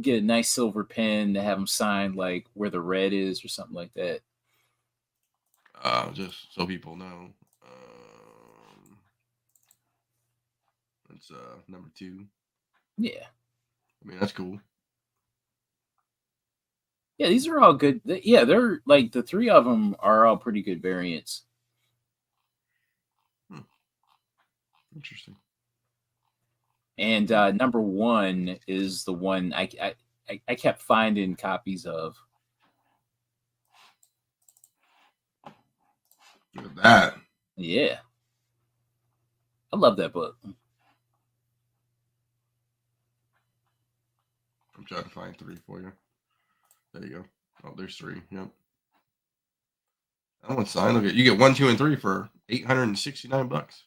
Get a nice silver pen to have him sign like where the red is or something like that. Just so people know. That's number 2. Yeah. I mean, that's cool. Yeah, these are all good. Yeah, they're like the 3 of them are all pretty good variants. Interesting. And number 1 is the one I kept finding copies of. Look at that. Yeah. I love that book. I'm trying to find 3 for you. There you go. Oh, there's 3. Yep. That one's signed. Look at you get 1, 2, and 3 for $869.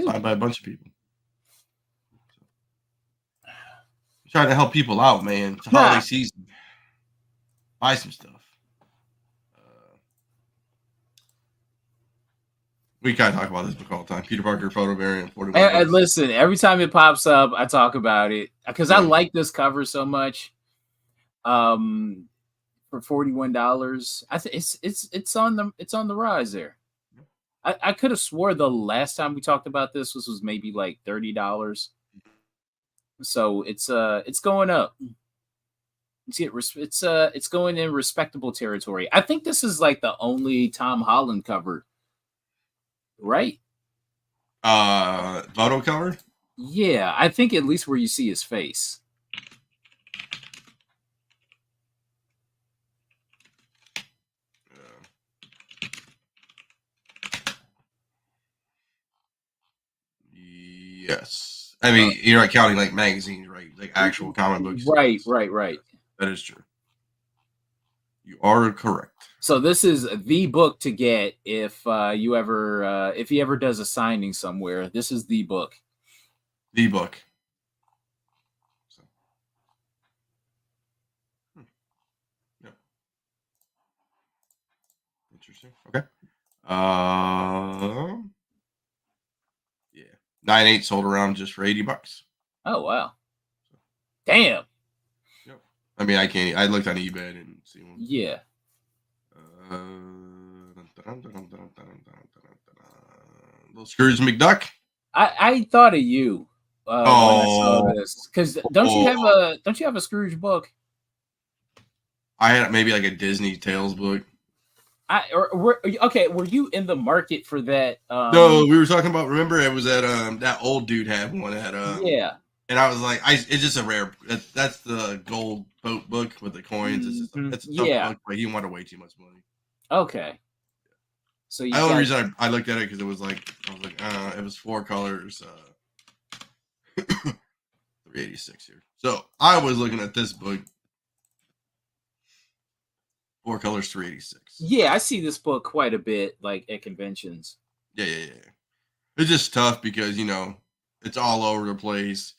Signed by a bunch of people. Trying to help people out, man. It's holiday season. Buy some stuff. We kind of talk about this book all the time. Peter Parker photo variant 41. And listen, every time it pops up, I talk about it because I like this cover so much. For $41, I think it's on the rise there. I could have swore the last time we talked about this was maybe like $30. So it's going up. It's going in respectable territory. I think this is like the only Tom Holland cover, right? Photo cover? Yeah, I think at least where you see his face. Yes. I mean, you're not counting like magazines, right? Like actual comic books. Right. That is true. You are correct. So this is the book to get if he ever does a signing somewhere. This is the book. The book. So. Yep. Interesting. Okay. Yeah. 9.8 sold around just for $80. Oh wow. Damn. Yep. I mean, I looked on eBay and see one. Yeah. Little Scrooge McDuck. I thought of you when I saw this, because don't you have a Scrooge book? I had maybe like a Disney Tales book. Were you in the market for that? No, we were talking about. Remember, it was that old dude had one at Yeah. And I was like, it's just a rare. That's the gold boat book with the coins. It's a tough book, but he wanted way too much money. Okay. So the only reason I looked at it because it was like it was 4 colors, 386 here. So I was looking at this book, 4 colors, 386. Yeah, I see this book quite a bit, like at conventions. Yeah. It's just tough because it's all over the place.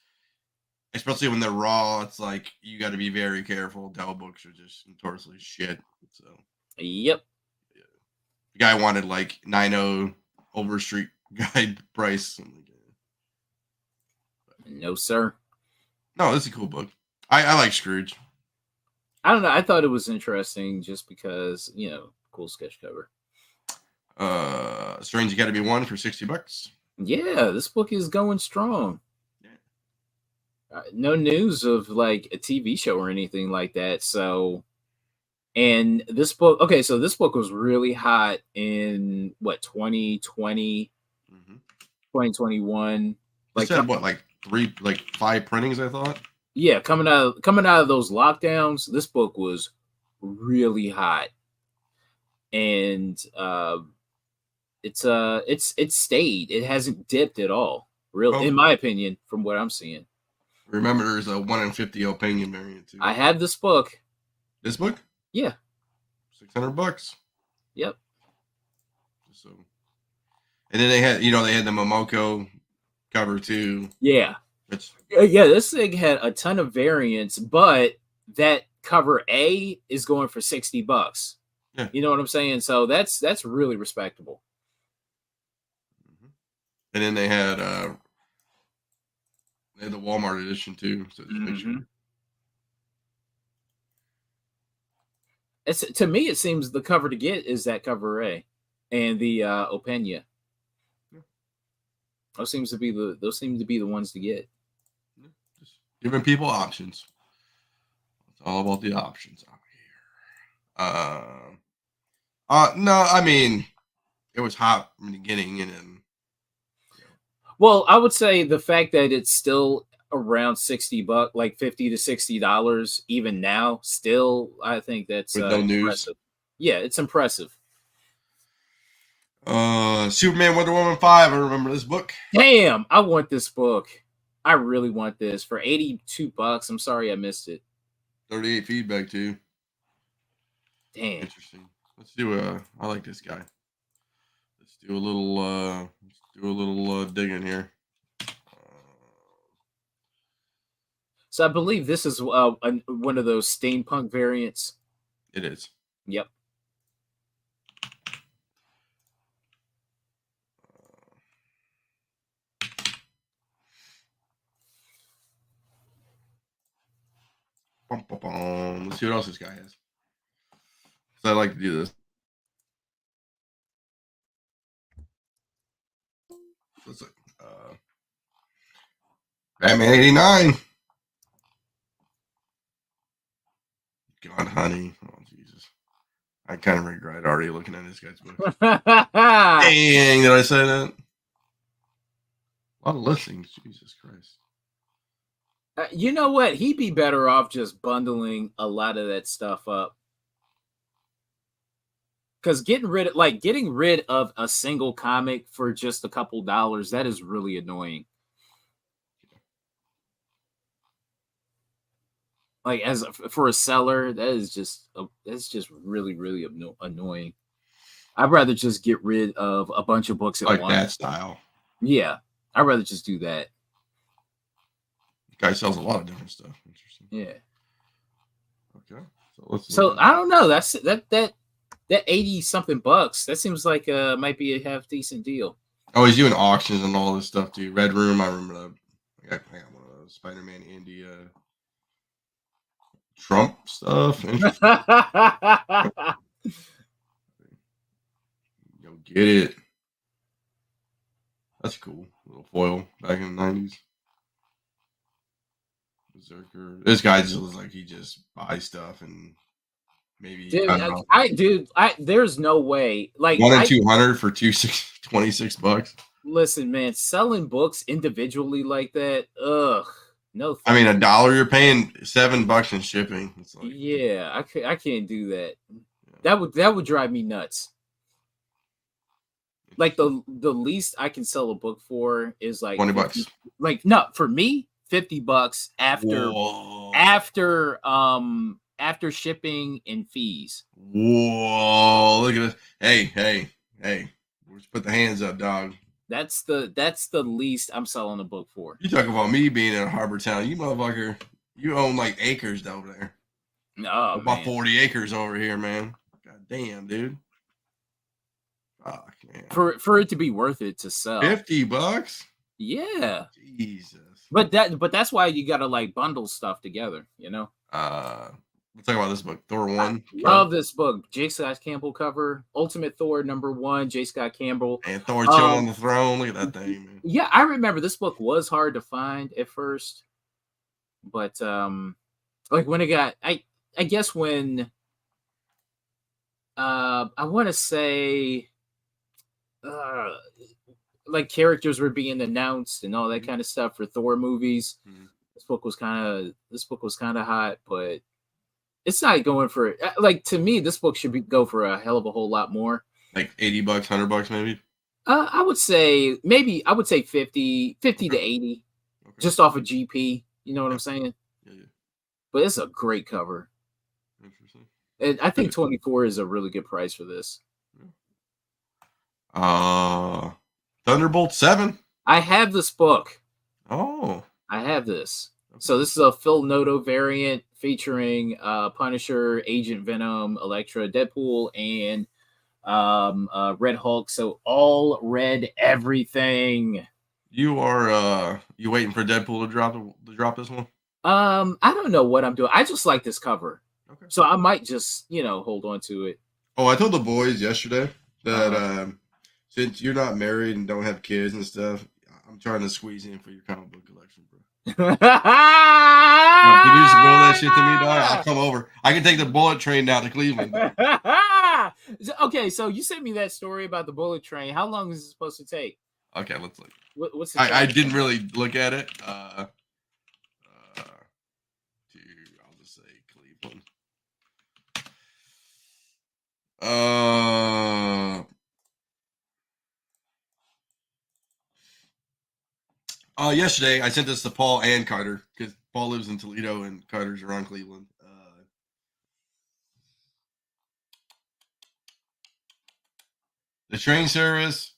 Especially when they're raw, it's like you got to be very careful. Dell books are just notoriously shit. So, yep. Yeah. The guy wanted like 9.0 Overstreet guide price. No, sir. No, this is a cool book. I like Scrooge. I don't know. I thought it was interesting just because cool sketch cover. Strange Academy 1 for $60. Yeah, this book is going strong. No news of like a TV show or anything like that. So, and this book, okay, so this book was really hot in what 2020, 2021. Like said what, like 5 printings? I thought. Yeah, coming out of those lockdowns, this book was really hot, and it's stayed. It hasn't dipped at all. Really, in my opinion, from what I'm seeing. Remember, there's a 1 in 50 opinion variant too. I have this book. This book? Yeah. $600. Yep. So, and then they had the Momoko cover too. Yeah. This thing had a ton of variants, but that cover A is going for $60. Yeah. You know what I'm saying? So that's really respectable. And then they had the Walmart edition too. So to me, it seems the cover to get is that cover A and the Openia. Yeah. Those seem to be the ones to get. Just giving people options. It's all about the options out here. No, I mean, it was hot from the beginning, and then. Well, I would say the fact that it's still around $60, like $50 to $60, even now, still, I think that's with no news. Impressive. Yeah, it's impressive. Superman Wonder Woman 5. I remember this book. Damn, I want this book. I really want this for $82. I'm sorry I missed it. 38 feedback too. Damn. Interesting. Let's do I like this guy. Let's do a little digging here. So I believe this is one of those steampunk variants. It is. Yep. Let's see what else this guy has. So I like to do this. Let's look. Batman 89. God, honey. Oh, Jesus. I kind of regret already looking at this guy's book. Dang, did I say that? A lot of listings. Jesus Christ. You know what? He'd be better off just bundling a lot of that stuff up. Because getting rid of a single comic for just a couple dollars, that is really annoying. Like for a seller, that's just really, really annoying. I'd rather just get rid of a bunch of books at once. Like that style. Yeah, I'd rather just do that. Guy sells a lot of different stuff. Interesting. Yeah. Okay. So I don't know. That's that 80 something bucks. That seems like might be a half decent deal. Oh, he's doing auctions and all this stuff too. Red Room, I remember that. I got one of those. Spider-Man, India, Trump stuff. Go get it. That's cool. little foil back in the 90s. Berserker. This guy just looks like he just buys stuff and maybe dude, there's no way. Like 1 in 200 for $26. Listen, man, selling books individually like that, ugh. No, I mean, $1 you're paying $7 in shipping. It's like, yeah, I can't do that. Yeah. That would drive me nuts. Like the least I can sell a book for is like $20. Like no, for me, $50 after shipping and fees. Whoa! Look at this. Hey! Let's put the hands up, dog. That's the least I'm selling a book for. You talk about me being in Harbor Town, you motherfucker. You own like acres over there. No, about 40 acres over here, man. God damn, dude. Fuck, man. For it to be worth it to sell. $50? Yeah. Jesus. But that's why you gotta like bundle stuff together, you know? Let's talk about this book, Thor 1. I love this book. J. Scott Campbell cover. Ultimate Thor #1, J. Scott Campbell. And Thor chilling on the throne. Look at that thing, man. Yeah, I remember this book was hard to find at first. But like when it got I guess when I wanna say like characters were being announced and all that kind of stuff for Thor movies. This book was kind of hot, but it's not going for like to me. This book should go for a hell of a whole lot more, like $80, $100 maybe. I would say 50 to 80, just off of GP. You know what I'm saying? Yeah. But it's a great cover. Interesting. And I think 24 is a really good price for this. Thunderbolt 7. I have this book. Oh, I have this. Okay. So this is a Phil Noto variant featuring Punisher, Agent Venom, Elektra, Deadpool, and Red Hulk. So all red everything. You are you waiting for Deadpool to drop this one? I don't know what I'm doing. I just like this cover. Okay. So I might just, hold on to it. Oh, I told the boys yesterday that since you're not married and don't have kids and stuff, I'm trying to squeeze in for your comic book collection, bro. No, can you just boil that shit to me, dog? I'll come over. I can take the bullet train down to Cleveland. Okay, so you sent me that story about the bullet train. How long is it supposed to take? Okay, let's look. What's the I didn't really look at it. I'll just say Cleveland. Yesterday I sent this to Paul and Carter because Paul lives in Toledo and Carter's around Cleveland. The train service,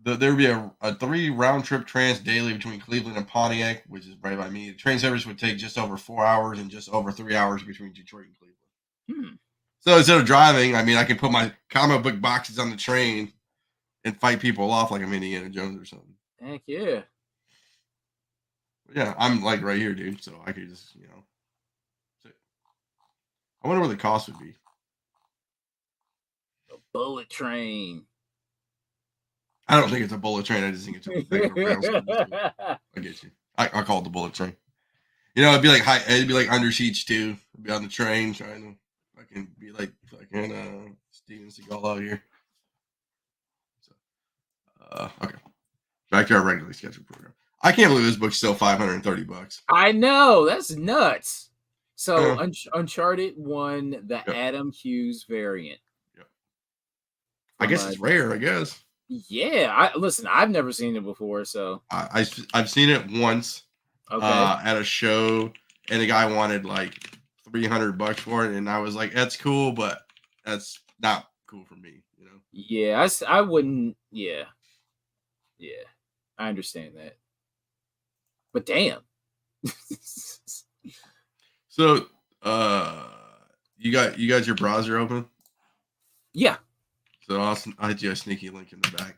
there would be a 3 round trip trans daily between Cleveland and Pontiac, which is right by me. The train service would take just over 4 hours and just over 3 hours between Detroit and Cleveland. So instead of driving, I mean, I could put my comic book boxes on the train and fight people off like I'm Indiana Jones or something. Heck yeah. Yeah, I'm like right here, dude. So I could just, sit. I wonder what the cost would be. A bullet train. I don't think it's a bullet train. I just think it's a thing. I get you. I'll call it the bullet train. It'd be like Under Siege 2. I'd be on the train trying to fucking be like fucking Steven Seagal out here. So, okay. Back to our regularly scheduled program. I can't believe this book's still $530. I know, that's nuts. So Uncharted 1, the Adam Hughes variant. Yep. I guess it's rare. I guess. Yeah, listen. I've never seen it before, so I've seen it once. Okay. At a show, and the guy wanted like $300 for it, and I was like, "That's cool, but that's not cool for me," Yeah, I wouldn't. Yeah, I understand that. But damn. So, you got your browser open? Yeah. So I'll hit you a sneaky link in the back.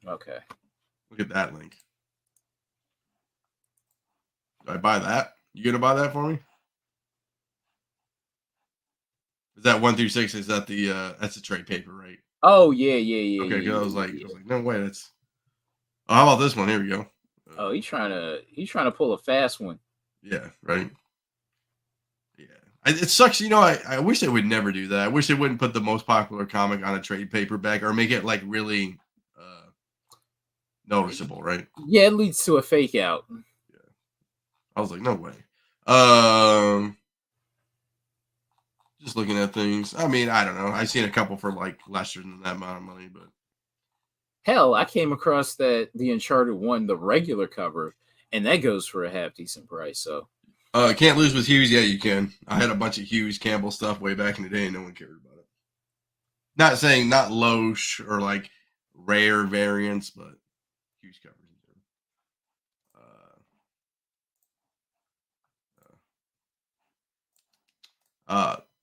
Okay. Look at that link. Do I buy that? You gonna buy that for me? Is that 1 through 6? Is that the that's the trade paper, right? Oh yeah. Okay, because I was like, no way, that's Oh, how about this one? Here we go. Oh, he's trying to pull a fast one. Yeah, right. Yeah, it sucks. I wish they would never do that. I wish they wouldn't put the most popular comic on a trade paperback or make it like really noticeable, right? Yeah, it leads to a fake out. Yeah, I was like, no way. Just looking at things. I mean, I don't know. I've seen a couple for like lesser than that amount of money, but hell, I came across the Uncharted one, the regular cover, and that goes for a half decent price. So, can't lose with Hughes. Yeah, you can. I had a bunch of Hughes Campbell stuff way back in the day, and no one cared about it. Not saying not Loesch or like rare variants, but Hughes covers.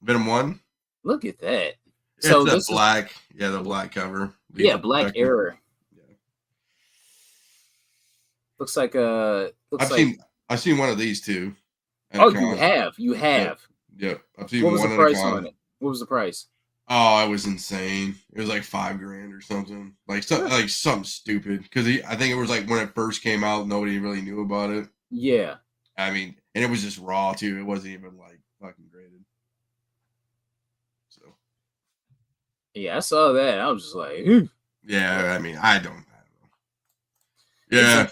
Venom 1. look at that. It's so this black, the black cover. Yeah, Black Error. Yeah. Looks like I've seen one of these too. Oh, you have. Yep. I've seen what was the price on it? What was the price? Oh, it was insane. It was like $5,000 or something. Like something stupid. Because I think it was like when it first came out, nobody really knew about it. Yeah. I mean, and it was just raw too. It wasn't even like fucking graded. So. Yeah, I saw that. I was just like, Ew. Yeah. I mean, I don't know. Yeah.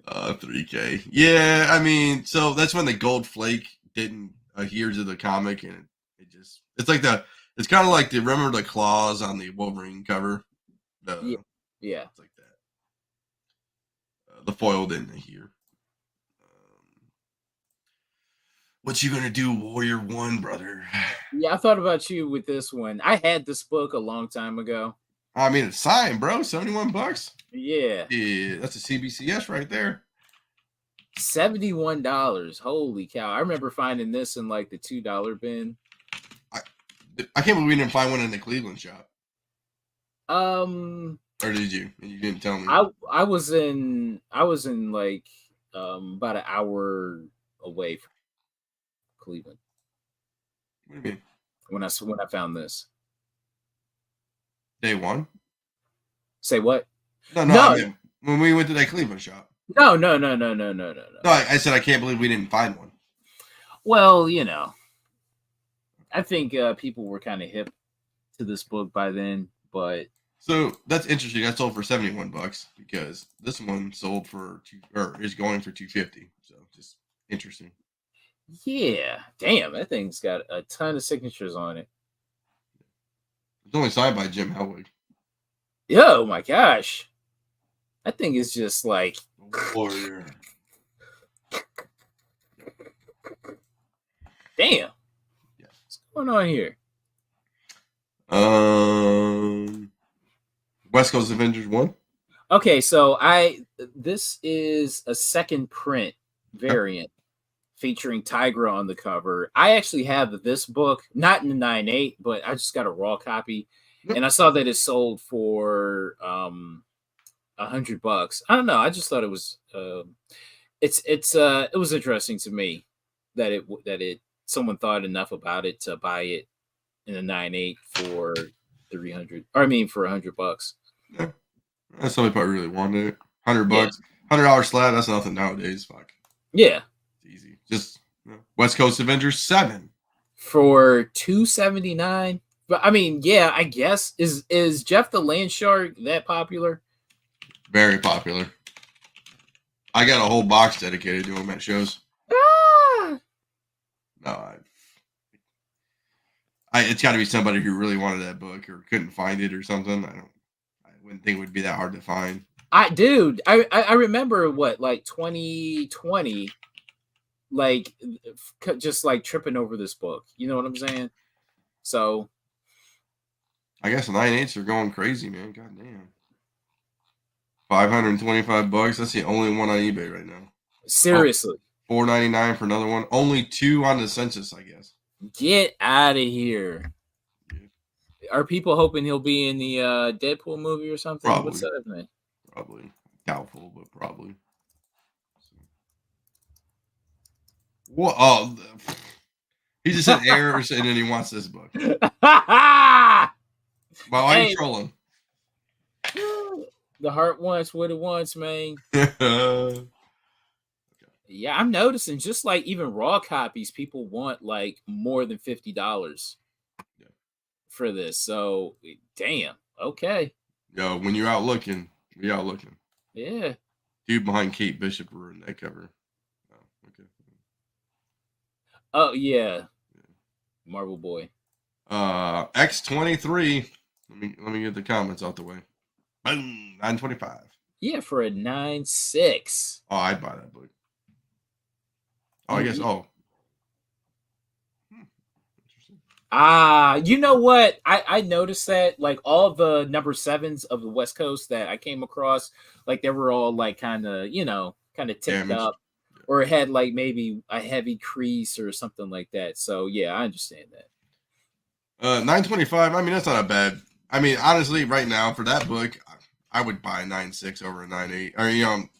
3K. Yeah, I mean, so that's when the gold flake didn't adhere to the comic, and it's like kind of like remember the claws on the Wolverine cover? Yeah. It's like that. The foil didn't adhere. What you gonna do, Warrior 1, brother? Yeah, I thought about you with this one. I had this book a long time ago. I mean, it's signed, bro. $71. Yeah. Yeah, that's a CBCS right there. $71. Holy cow. I remember finding this in like the $2 bin. I can't believe we didn't find one in the Cleveland shop. Or did you? And you didn't tell me. I was in like about an hour away from Cleveland. What do you mean? When I found this. Day one? Say what? No. I mean, when we went to that Cleveland shop. No. No, I said I can't believe we didn't find one. Well, I think people were kind of hip to this book by then, but so that's interesting. That sold for $71 because this one sold for is going for $250. So just interesting. Yeah, damn, that thing's got a ton of signatures on it. It's only signed by Jim Hellwig. Oh my gosh, that thing is just like Warrior. Damn. Yeah. What's going on here? West Coast Avengers 1. Okay, so this is a second print variant featuring Tigra on the cover. I actually have this book, not in the 9.8, but I just got a raw copy, and I saw that it sold for $100. I don't know. I just thought it was it was interesting to me that someone thought enough about it to buy it in a 9.8 for for $100. Yeah. Somebody probably really wanted it. $100, $100 slab. That's nothing nowadays. Fuck. Yeah, it's easy. Just West Coast Avengers 7 for $279. But I mean, yeah, I guess is Jeff the Land Shark that popular? Very popular. I got a whole box dedicated to him at shows. No, it's got to be somebody who really wanted that book or couldn't find it or something. I wouldn't think it would be that hard to find. I remember like 2020, like just like tripping over this book. You know what I'm saying? So I guess 9.8s are going crazy, man. God damn. $525. That's the only one on eBay right now. Seriously. $4.99 for another one. Only 2 on the census, I guess. Get out of here. Yeah. Are people hoping he'll be in the Deadpool movie or something? Probably. What's that name? Probably. Doubtful, but probably. What? Oh, he just said errors and then he wants this book. Why are you trolling? The heart wants what it wants, man. Yeah, I'm noticing just like even raw copies, people want like more than $50 for this. So damn. Okay. Yo, when you're out looking, we out looking. Yeah. Dude behind Kate Bishop ruined that cover. Oh, okay. Oh yeah. Marvel Boy. X23. Let me get the comments out the way. Boom, 925. Yeah, for a 9.6. Oh, I'd buy that book. Oh, I guess. Oh. You know what? I noticed that like all the number 7s of the West Coast that I came across, like they were all like kind of ticked Damaged. up, or it had like maybe a heavy crease or something like that. So yeah, I understand that. 925. I mean, that's not a bad. I mean, honestly, right now for that book, I would buy a 9.6 over a 9.8. Or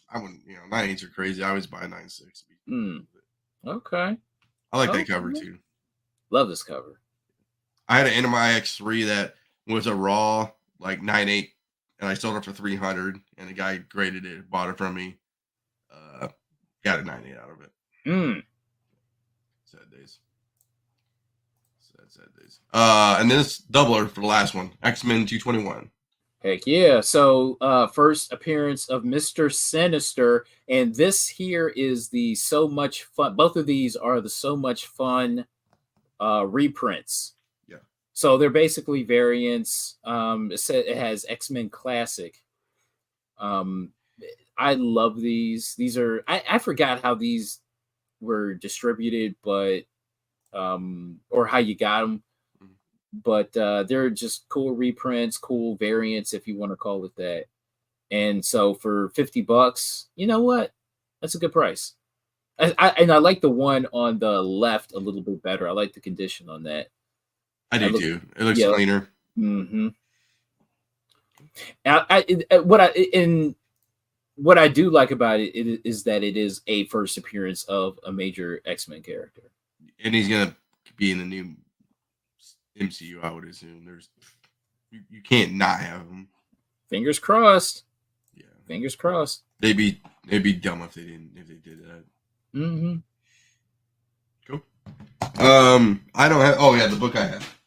I wouldn't. 9.8s are crazy. I always buy a 9.6. Okay. I like that cover too. Love this cover. I had an Enema X3 that was a raw like 9.8, and I sold it for $300, and the guy graded it, bought it from me, got a 9.8 out of it. Sad days. Sad days. And then it's doubler for the last one, X-Men 221. Heck yeah. So first appearance of Mr. Sinister, and this here is the So Much Fun. Both of these are the So Much Fun reprints. Yeah. So they're basically variants. It has X-Men Classic. I love these. These are I forgot how these were distributed, but or how you got them. But they're just cool reprints, cool variants, if you want to call it that. And so for $50, you know what? That's a good price. I like the one on the left a little bit better. I like the condition on that. I do too. It looks cleaner. Mm-hmm. What I do like about it is that it is a first appearance of a major X-Men character, and he's gonna be in the new MCU. I would assume you can't not have him. Fingers crossed. Yeah, fingers crossed. They'd be dumb if they did that. Mm-hmm. Cool. I don't have. Oh yeah, the book I have.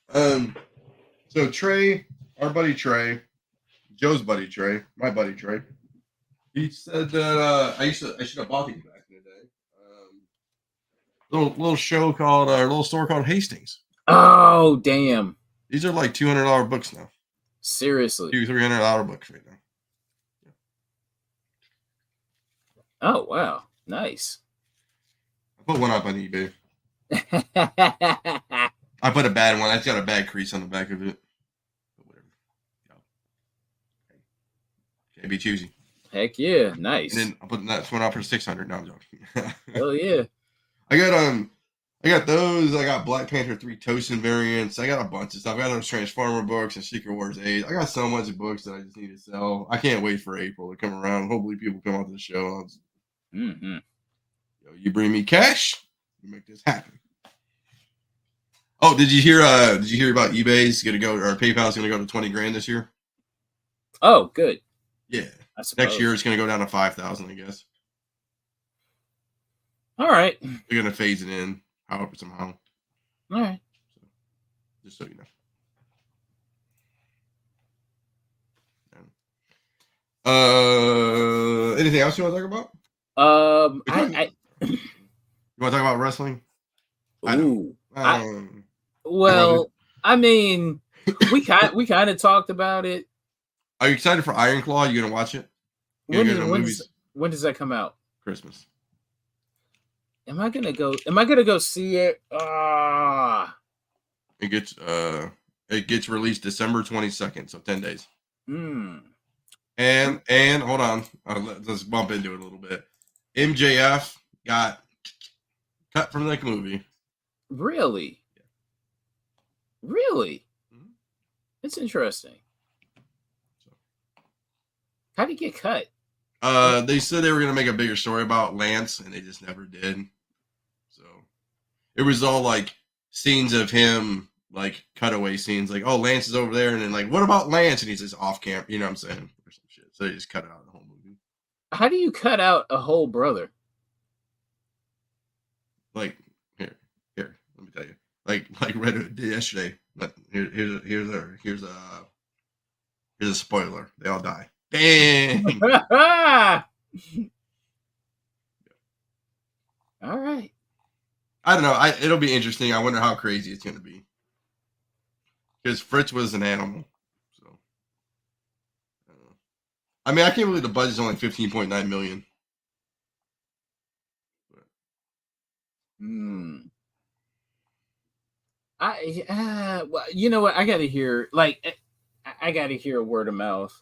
So Trey, our buddy Trey, Joe's buddy Trey, my buddy Trey, he said that I should have bought these back in the day. Little show called little store called Hastings. Oh damn! These are like $200 books now. Seriously, $200-$300 books right now. Yeah. Oh wow, nice. I put one up on eBay. I put a bad one. That's got a bad crease on the back of it. But whatever. Can't be choosy. Heck yeah, nice. And then I put that one out for $600. Now I'm joking. Hell yeah. I got those. I got Black Panther 3 Tosin variants. I got a bunch of stuff. I got those Transformer books and Secret Wars 8. I got so much books that I just need to sell. I can't wait for April to come around. Hopefully people come out to the show. Mm-hmm. Yo, you bring me cash, you make this happen. Oh, did you hear about eBay's gonna go, or PayPal's gonna go to 20 grand this year? Oh, good. Yeah. Next year it's gonna go down to 5,000, I guess. All right. They're gonna phase it in, however, somehow. All right. So, just so you know. Anything else you want to talk about? You want to talk about wrestling? Well, I mean, we kind of talked about it. Are you excited for Iron Claw? You gonna watch it? When does that come out? Christmas. Am I gonna go see it? It gets released December 22nd, so 10 days. And hold on, let's bump into it a little bit. MJF got cut from that movie. Really? Yeah. Really? Mm-hmm. It's interesting. How did he get cut? They said they were going to make a bigger story about Lance, and they just never did. So it was all like scenes of him, like cutaway scenes, like, oh, Lance is over there, and then like, what about Lance? And he's just off camp, you know what I'm saying? Or some shit. so they just cut out the whole movie. How do you cut out a whole brother? Like here, let me tell you. Like Reddit did yesterday. But here's a spoiler. They all die. Dang. All right. I don't know. It'll be interesting. I wonder how crazy it's going to be. Because Fritz was an animal. So, I mean, I can't believe the budget's only $15.9 million. Well, you know what? I got to hear, like, I got to hear word of mouth.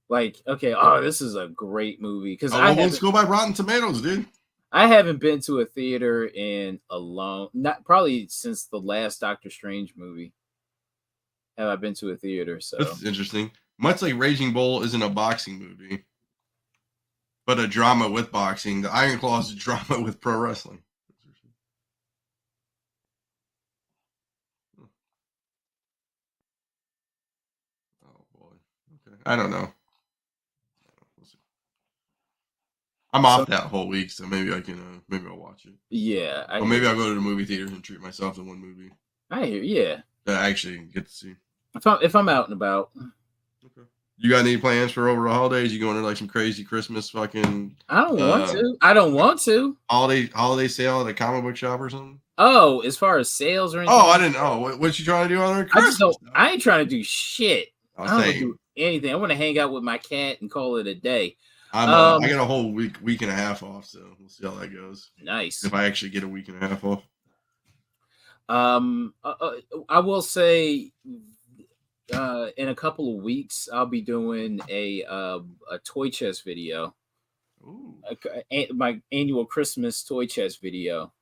Like, okay, oh, this is a great movie. Because let's go by Rotten Tomatoes, dude. I haven't been to a theater in probably since the last Doctor Strange movie. Have I been to a theater? So this is interesting. Much like Raging Bull isn't a boxing movie, but a drama with boxing. The Iron Claw is a drama with pro wrestling. Oh boy. Okay. I don't know. We'll see. I'm off that whole week, so maybe I can. Maybe I'll watch it. Yeah. Or maybe I'll go to the movie theater and treat myself to one movie. I hear. Yeah. That I actually get to see. If I'm out and about. Okay. You got any plans for over the holidays? You going to like some crazy Christmas fucking? I don't want to. I don't want to. Holiday sale at a comic book shop or something? Oh, as far as sales or anything? Oh, I didn't know. What you trying to do on Christmas? I ain't trying to do shit. I don't want to do anything. I want to hang out with my cat and call it a day. I got a whole week and a half off, so we'll see how that goes. Nice. If I actually get a week and a half off. I will say, in a couple of weeks, I'll be doing a toy chest video. Ooh. My annual Christmas toy chest video,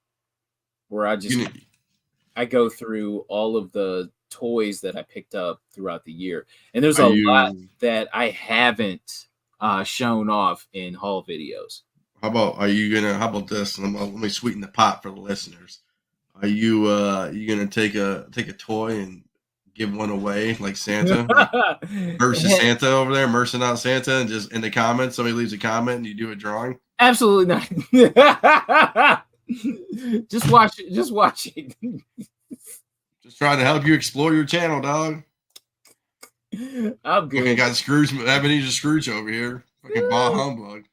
where I go through all of the toys that I picked up throughout the year, and there's a lot that I haven't shown off in haul videos. How about this? Let me sweeten the pot for the listeners. Are you gonna take a toy and give one away like Santa versus Santa over there, Mercenaut Santa, and just in the comments somebody leaves a comment and you do a drawing? Absolutely not. Just watch it. Just trying to help you explore your channel, dog. I'm good. Fucking got Scrooge, Ebenezer Scrooge over here. Fucking bah humbug.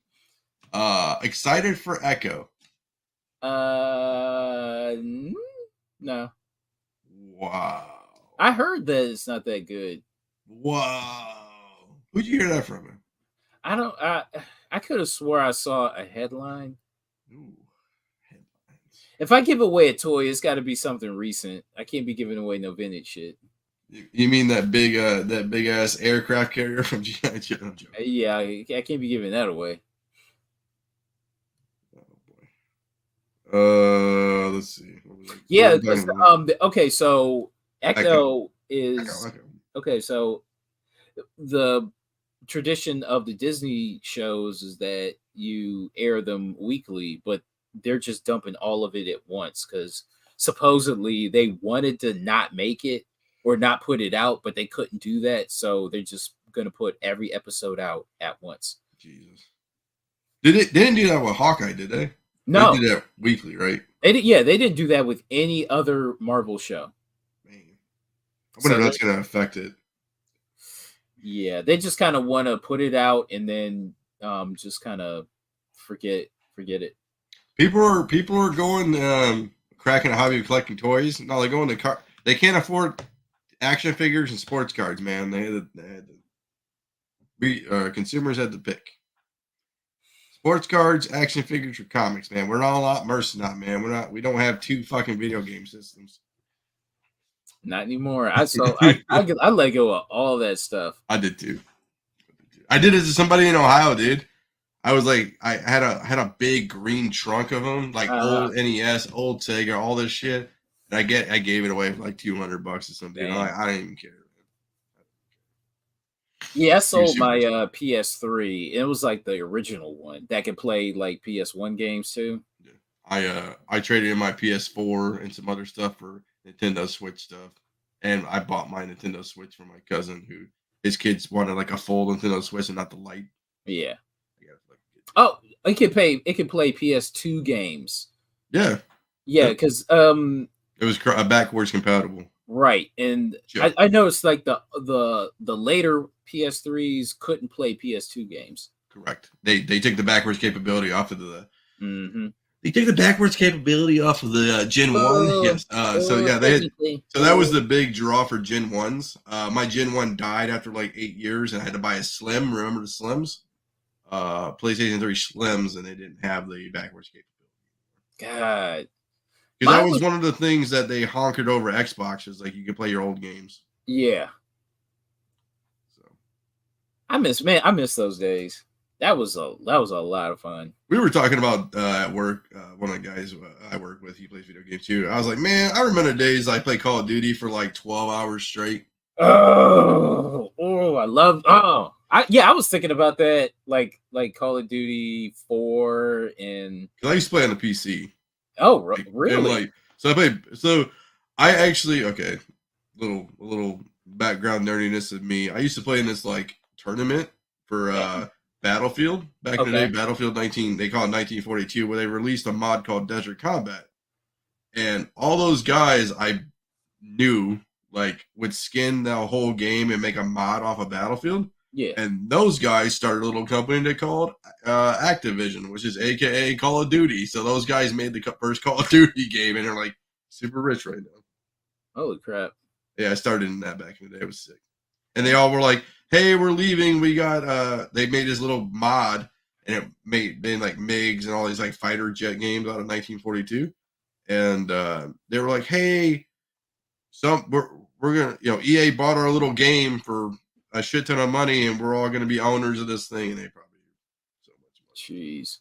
Excited for Echo? No. Wow. I heard that it's not that good. Wow. Who'd you hear that from? I could have swore I saw a headline. Ooh, headlines. If I give away a toy, it's got to be something recent. I can't be giving away no vintage shit. You mean that big ass aircraft carrier from G.I. Joe? Yeah, I can't be giving that away. Oh boy. Let's see. Yeah. Okay. So Echo is okay. So the tradition of the Disney shows is that you air them weekly, but they're just dumping all of it at once because supposedly they wanted to not make it or not put it out, but they couldn't do that, so they're just gonna put every episode out at once. Jesus. They didn't do that with Hawkeye, did they? No, they did that weekly, right? They didn't do that with any other Marvel show. Man. I wonder if that's gonna affect it. Yeah, they just kind of want to put it out and then just kind of forget it. People are going cracking a hobby of collecting toys. No, they're going to they can't afford action figures and sports cards, man. Consumers had to pick sports cards, action figures, or comics, man. We're not Mercenaut, man. We don't have two fucking video game systems. Not anymore. I let go of all that stuff. I did too. I did it to somebody in Ohio, dude. I was like, I had a big green trunk of them, like old NES, old Sega, all this shit. And I gave it away for like $200 or something. I didn't even care. Yeah, I sold my PS3. It was like the original one that could play like PS1 games too. Yeah. I traded in my PS4 and some other stuff for Nintendo Switch stuff, and I bought my Nintendo Switch for my cousin who his kids wanted like a full Nintendo Switch and not the light. Yeah. Oh, it can play PS2 games. Yeah. Yeah, because it was backwards compatible. Right, and I noticed like the later PS3s couldn't play PS2 games. Correct. They took the backwards capability off of the. Mm-hmm. They took the backwards capability off of the Gen 1. Yes. So yeah, so that was the big draw for Gen 1s. My Gen 1 died after like 8 years, and I had to buy a Slim. Remember the Slims? PlayStation 3 Slims, and they didn't have the backwards capability. God. Because that was one of the things that they honkered over Xbox, is like you could play your old games. Yeah. So I miss those days. That was a lot of fun. We were talking about at work. One of the guys I work with, he plays video games too. I was like, man, I remember days I played Call of Duty for like 12 hours straight. I love. I was thinking about that, like Call of Duty 4 and. I used to play on the PC. Oh, really? I actually a little background nerdiness of me. I used to play in this like tournament for Battlefield back in the day. Battlefield 19, they call it 1942, where they released a mod called Desert Combat, and all those guys I knew like would skin the whole game and make a mod off of Battlefield. Yeah. And those guys started a little company they called Activision, which is AKA Call of Duty. So those guys made the first Call of Duty game, and they're like super rich right now. Holy crap. Yeah, I started in that back in the day. It was sick. And they all were like, hey, we're leaving. We got, they made this little mod, and it made like MiGs and all these like fighter jet games out of 1942. And they were like, hey, we're going to, EA bought our little game for a shit ton of money, and we're all going to be owners of this thing. And they probably so much money. Jeez.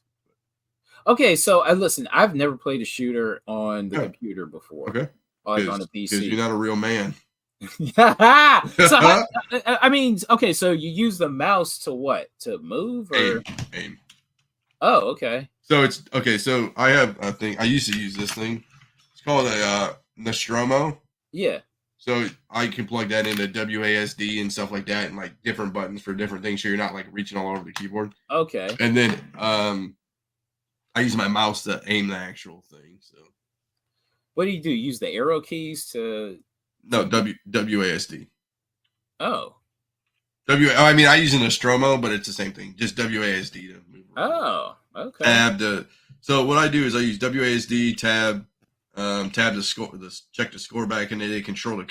Okay, so listen, I've never played a shooter on the computer before. Okay. On a PC. Because you're not a real man. So I mean, okay, so you use the mouse to what? To move or aim. Oh, okay. So it's okay. So I have a thing. I used to use this thing. It's called a Nostromo. Yeah. So I can plug that into WASD and stuff like that, and like different buttons for different things, so you're not like reaching all over the keyboard. Okay. And then I use my mouse to aim the actual thing. So what do? Use the arrow keys to? No, WASD. Oh. I mean, I use a Nostromo, but it's the same thing. Just WASD to move around. Oh, okay. Tab to. So what I do is I use WASD, tab to score, check the score back, and then they control the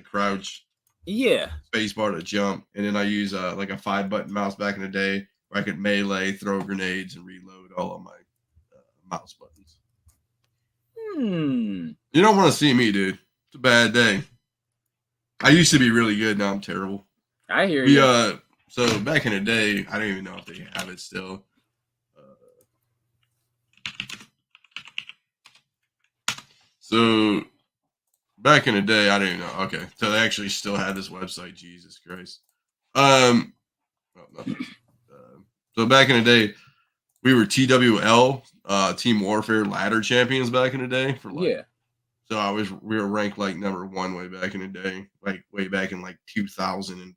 crouch. Yeah. Space bar to jump, and then I use like a 5-button mouse back in the day where I could melee, throw grenades, and reload all of my mouse buttons. You don't want to see me, dude. It's a bad day. I used to be really good. Now I'm terrible. I hear you. So back in the day, I don't even know if they have it still. So back in the day, I don't even know. Okay, so they actually still had this website. Jesus Christ. So back in the day, we were TWL, Team Warfare Ladder Champions back in the day for like. So we were ranked like number 1 way back in the day, like way back in like 2000. And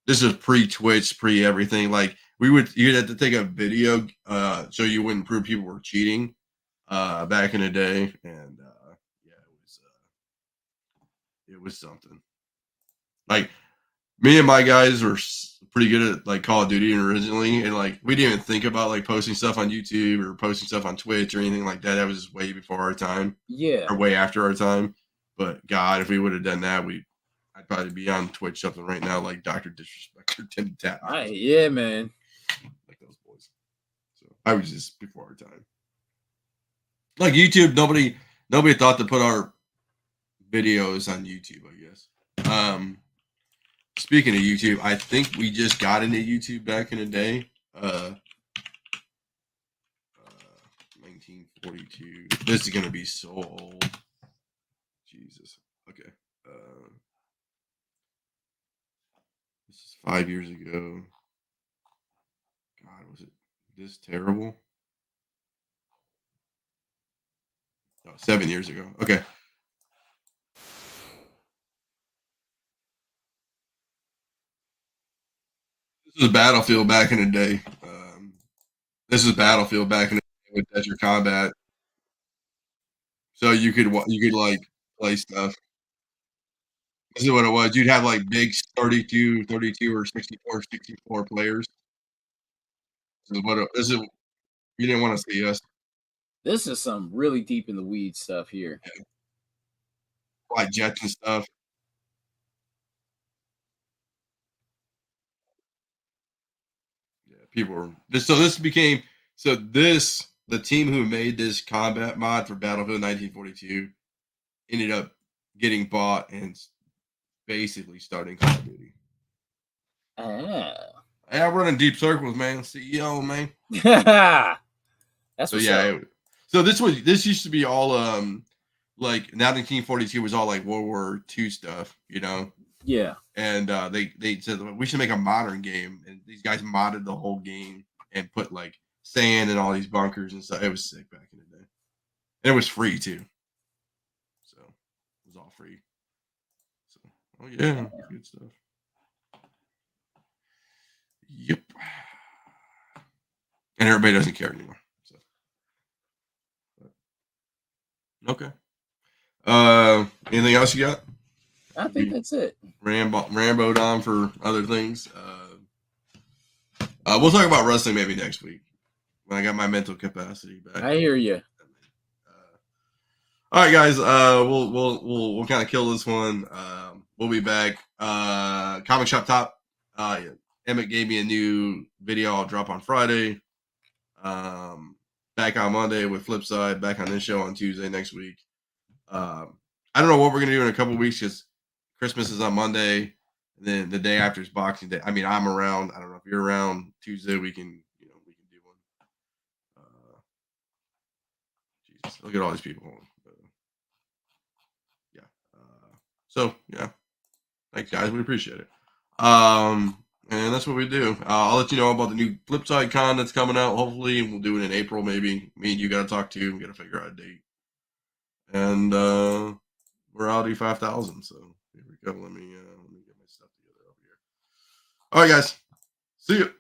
this is pre-Twitch, pre-everything. Like you'd have to take a video so you wouldn't prove people were cheating back in the day, and it was something. Like me and my guys were pretty good at like Call of Duty originally, and like we didn't even think about like posting stuff on YouTube or posting stuff on Twitch or anything like that. That was just way before our time. Yeah. Or way after our time. But God, if we would have done that, I'd probably be on Twitch something right now like Dr. Disrespect or Tim Tap. Yeah, man. Like those boys. So I was just before our time. Like YouTube, nobody thought to put our videos on YouTube, I guess. Speaking of YouTube, I think we just got into YouTube back in the day. 1942. This is gonna be so old. Jesus. Okay. This is 5 years ago. God, was it this terrible? No, 7 years ago. Okay. This is Battlefield back in the day. This is Battlefield back in the day with Desert Combat. So you could like play stuff. This is what it was. You'd have like big 32 or 64 players. This is you didn't want to see us. This is some really deep in the weeds stuff here. Yeah. Like jets and stuff. Yeah, people were this. So this became the team who made this combat mod for Battlefield 1942 ended up getting bought and basically starting Call of Duty. Yeah, I'm running deep circles, man. CEO, man. That's so yeah. This used to be all like 1942 was all like World War II stuff, you know. Yeah. And they said we should make a modern game, and these guys modded the whole game and put like sand and all these bunkers and stuff. It was sick back in the day. And it was free too. So it was all free. So oh yeah, good stuff. Yep. And everybody doesn't care anymore. So. Okay. Anything else you got? I think that's it. Rambo'd on for other things. We'll talk about wrestling maybe next week when I got my mental capacity back. I hear you. All right, guys. We'll kind of kill this one. We'll be back. Comic Shop Top. Emmett gave me a new video. I'll drop on Friday. Back on Monday with Flipside. Back on this show on Tuesday next week. I don't know what we're gonna do in a couple weeks because Christmas is on Monday. And then the day after is Boxing Day. I mean, I'm around. I don't know if you're around. Tuesday we can do one. Jesus, look at all these people. Yeah. So yeah, thanks guys. We appreciate it. And that's what we do. I'll let you know about the new Flipside con that's coming out. Hopefully, we'll do it in April. Maybe me and you got to talk to. We got to figure out a date. And we're Audi 5000. So here we go. Let me get my stuff together over here. All right, guys. See you.